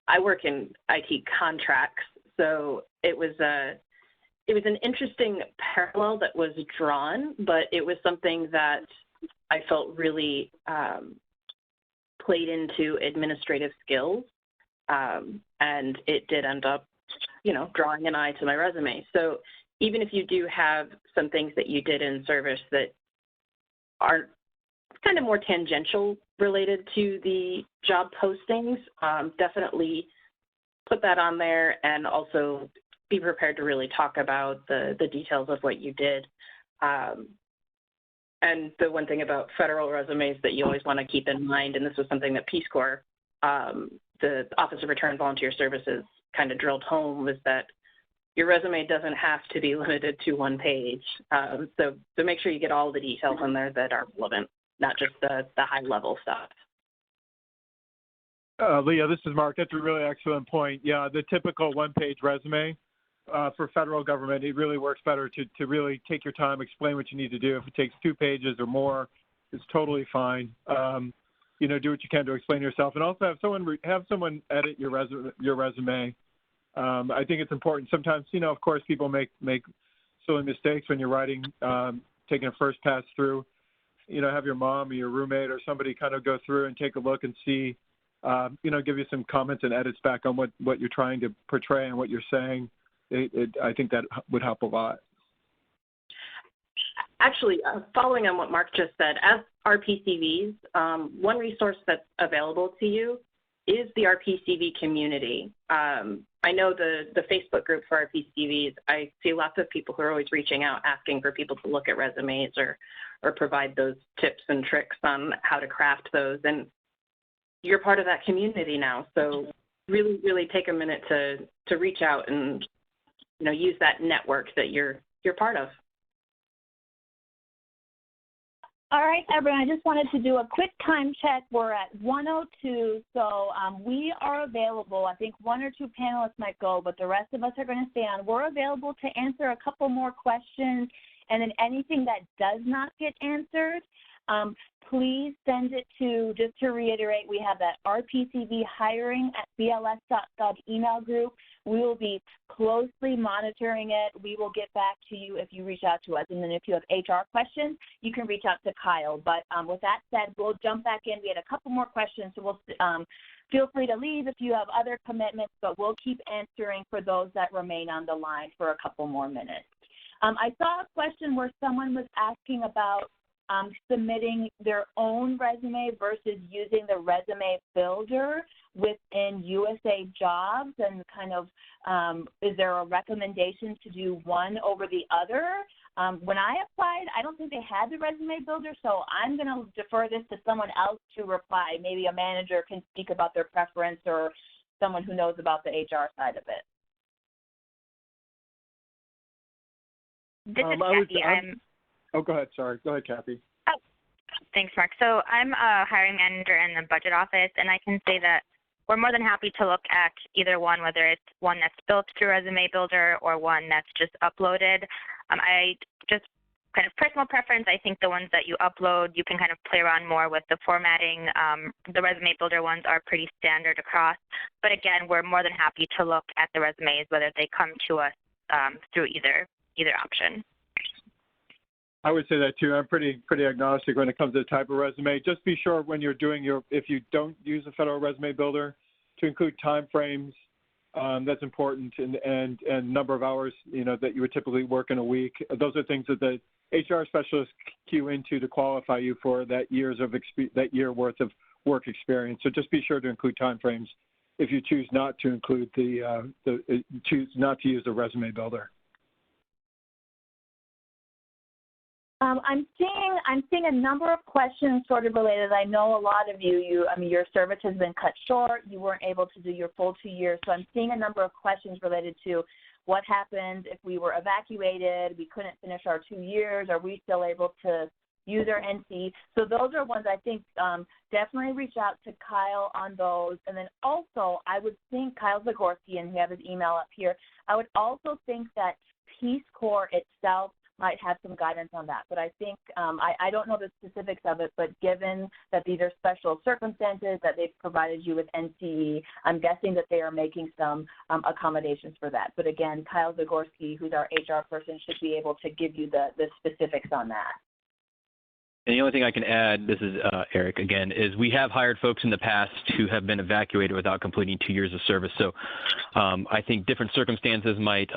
I work in IT contracts, so it was an interesting parallel that was drawn, but it was something that I felt really played into administrative skills, and it did end up, drawing an eye to my resume. So even if you do have some things that you did in service that are kind of more tangential related to the job postings, definitely put that on there, and also be prepared to really talk about the details of what you did. And the one thing about federal resumes that you always want to keep in mind, and this was something that Peace Corps, the Office of Return Volunteer Services, kind of drilled home, was that your resume doesn't have to be limited to one page. So make sure you get all the details in there that are relevant, not just the high-level stuff. Leah, this is Mark. That's a really excellent point. Yeah, the typical one-page resume for federal government, it really works better to really take your time, explain what you need to do. If it takes 2 pages or more, it's totally fine. You know, do what you can to explain yourself, and also have someone edit your resume. I think it's important. Sometimes, you know, of course, people make silly mistakes when you're writing, taking a first pass through. You know, have your mom or your roommate or somebody kind of go through and take a look and see. You know, give you some comments and edits back on what you're trying to portray and what you're saying. I think that would help a lot. Actually, following on what Mark just said, as RPCVs, one resource that's available to you is the RPCV community. I know the Facebook group for RPCVs, I see lots of people who are always reaching out asking for people to look at resumes or provide those tips and tricks on how to craft those. And you're part of that community now, so really, really take a minute to reach out and, you know, use that network that you're part of. All right, everyone, I just wanted to do a quick time check. We're at 1:02, so we are available. I think 1 or 2 panelists might go, but the rest of us are going to stay on. We're available to answer a couple more questions, and then anything that does not get answered, please send it to, just to reiterate, we have that rpcvhiring@bls.gov email group. We will be closely monitoring it. We will get back to you if you reach out to us. And then if you have HR questions, you can reach out to Kyle. But with that said, we'll jump back in. We had a couple more questions, so we'll feel free to leave if you have other commitments, but we'll keep answering for those that remain on the line for a couple more minutes. I saw a question where someone was asking about submitting their own resume versus using the resume builder within USA Jobs, and kind of is there a recommendation to do one over the other? When I applied, I don't think they had the resume builder, so I'm going to defer this to someone else to reply. Maybe a manager can speak about their preference, or someone who knows about the HR side of it. This is Kathy. Oh, go ahead. Sorry. Go ahead, Kathy. Oh, thanks, Mark. So I'm a hiring manager in the budget office, and I can say that we're more than happy to look at either one, whether it's one that's built through Resume Builder or one that's just uploaded. I just kind of personal preference, I think the ones that you upload, you can kind of play around more with the formatting. The Resume Builder ones are pretty standard across. But again, we're more than happy to look at the resumes, whether they come to us through either option. I would say that too. I'm pretty agnostic when it comes to the type of resume. Just be sure when you're doing if you don't use a federal resume builder, to include time frames. That's important, and number of hours, you know, that you would typically work in a week. Those are things that the HR specialists cue into to qualify you for that year worth of work experience. So just be sure to include time frames if you choose not to include choose not to use the resume builder. I'm seeing a number of questions sort of related. I know a lot of you, I mean, your service has been cut short. You weren't able to do your full 2 years. So I'm seeing a number of questions related to what happens if we were evacuated, we couldn't finish our 2 years, are we still able to use our NC? So those are ones I think definitely reach out to Kyle on those. And then also I would think Kyle Zagorski, and we have his email up here, I would also think that Peace Corps itself might have some guidance on that. But I think, I don't know the specifics of it, but given that these are special circumstances, that they've provided you with NCE, I'm guessing that they are making some accommodations for that. But again, Kyle Zagorski, who's our HR person, should be able to give you the specifics on that. And the only thing I can add, this is Eric again, is we have hired folks in the past who have been evacuated without completing 2 years of service. So I think different circumstances might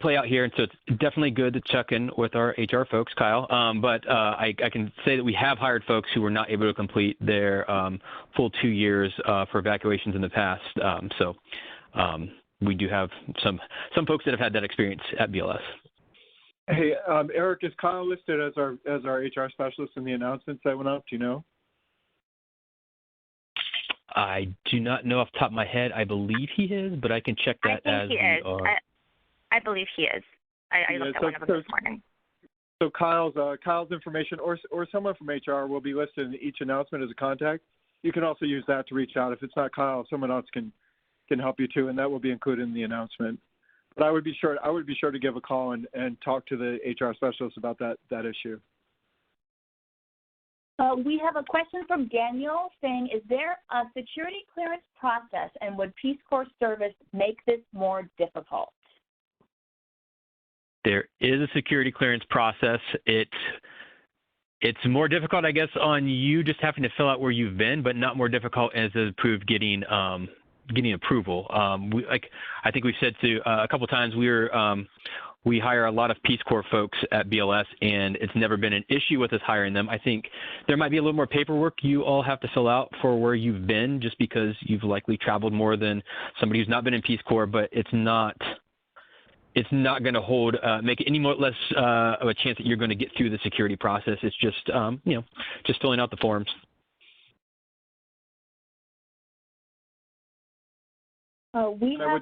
play out here, and so it's definitely good to check in with our HR folks, Kyle. But I can say that we have hired folks who were not able to complete their full 2 years for evacuations in the past. So we do have some folks that have had that experience at BLS. Hey, Eric, is Kyle listed as our HR specialist in the announcements that went up? Do you know? I do not know off the top of my head. I believe he is, but I can check that as we are. I believe he is. I looked at one of them this morning. So Kyle's information or someone from HR will be listed in each announcement as a contact. You can also use that to reach out. If it's not Kyle, someone else can help you too, and that will be included in the announcement. But I would be sure to give a call and talk to the HR specialist about that issue. We have a question from Daniel saying, is there a security clearance process, and would Peace Corps service make this more difficult? There is a security clearance process. It's more difficult, I guess, on you just having to fill out where you've been, but not more difficult as approved getting approval. I think we've said to a couple times we hire a lot of Peace Corps folks at BLS, and it's never been an issue with us hiring them. I think there might be a little more paperwork you all have to fill out for where you've been, just because you've likely traveled more than somebody who's not been in Peace Corps, but it's not going to make it any less of a chance that you're going to get through the security process. It's just, just filling out the forms. We have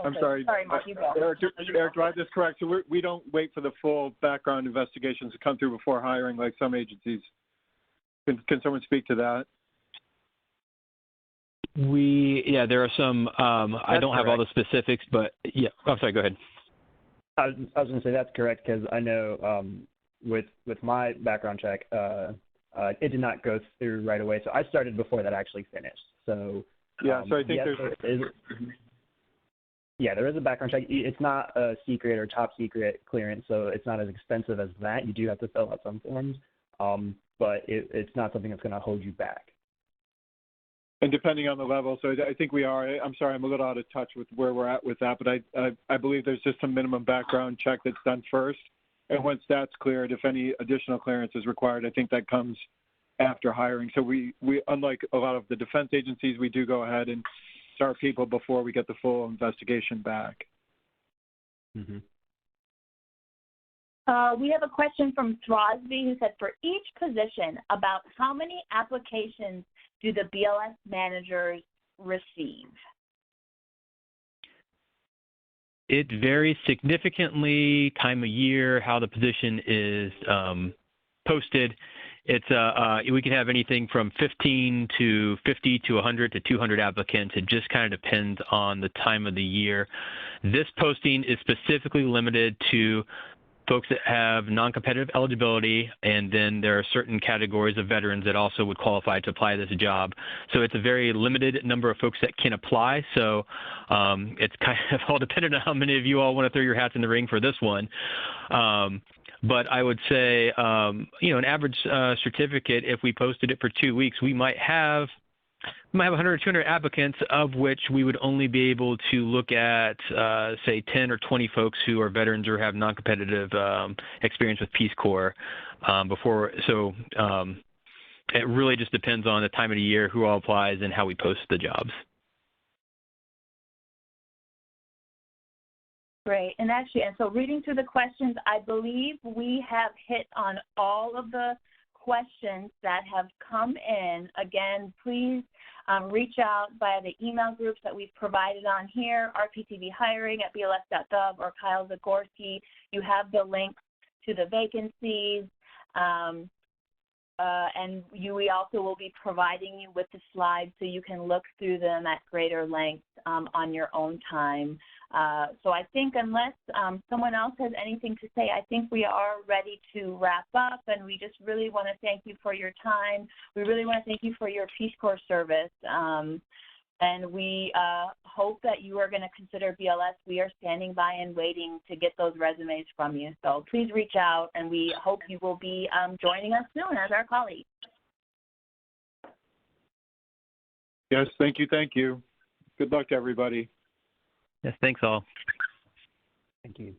I'm sorry. Sorry, Mark, you go. Eric, do I have this correct? So we don't wait for the full background investigations to come through before hiring like some agencies. Can someone speak to that? There are some, I don't have all the specifics, but yeah. I'm sorry, go ahead. I was going to say that's correct, because I know with my background check, it did not go through right away. So I started before that actually finished. So so I think there is a background check. It's not a secret or top secret clearance, so it's not as expensive as that. You do have to fill out some forms, but it's not something that's going to hold you back. And depending on the level, so I think we are. I'm sorry, I'm a little out of touch with where we're at with that, but I believe there's just a minimum background check that's done first, and once that's cleared, if any additional clearance is required, I think that comes after hiring. So we unlike a lot of the defense agencies, we do go ahead and start people before we get the full investigation back. Mm-hmm. We have a question from Throsby, who said, for each position, about how many applications do the BLS managers receive? It varies significantly, time of year, how the position is posted. It's we can have anything from 15 to 50 to 100 to 200 applicants. It just kind of depends on the time of the year. This posting is specifically limited to folks that have non-competitive eligibility, and then there are certain categories of veterans that also would qualify to apply this job. So it's a very limited number of folks that can apply. So it's kind of all dependent on how many of you all want to throw your hats in the ring for this one. But I would say, an average certificate, if we posted it for 2 weeks, we might have 100 or 200 applicants, of which we would only be able to look at, say, 10 or 20 folks who are veterans or have non-competitive experience with Peace Corps before. So it really just depends on the time of the year, who all applies, and how we post the jobs. Great. And so reading through the questions, I believe we have hit on all of the questions that have come in. Again, please reach out via the email groups that we've provided on here, rptbhiring@bls.gov or Kyle Zagorski. You have the links to the vacancies, and we also will be providing you with the slides so you can look through them at greater length on your own time. So I think unless someone else has anything to say, I think we are ready to wrap up, and we just really want to thank you for your time. We really want to thank you for your Peace Corps service, and we hope that you are going to consider BLS. We are standing by and waiting to get those resumes from you. So please reach out, and we hope you will be joining us soon as our colleagues. Yes, thank you. Good luck to everybody. Yes, thanks all. Thank you.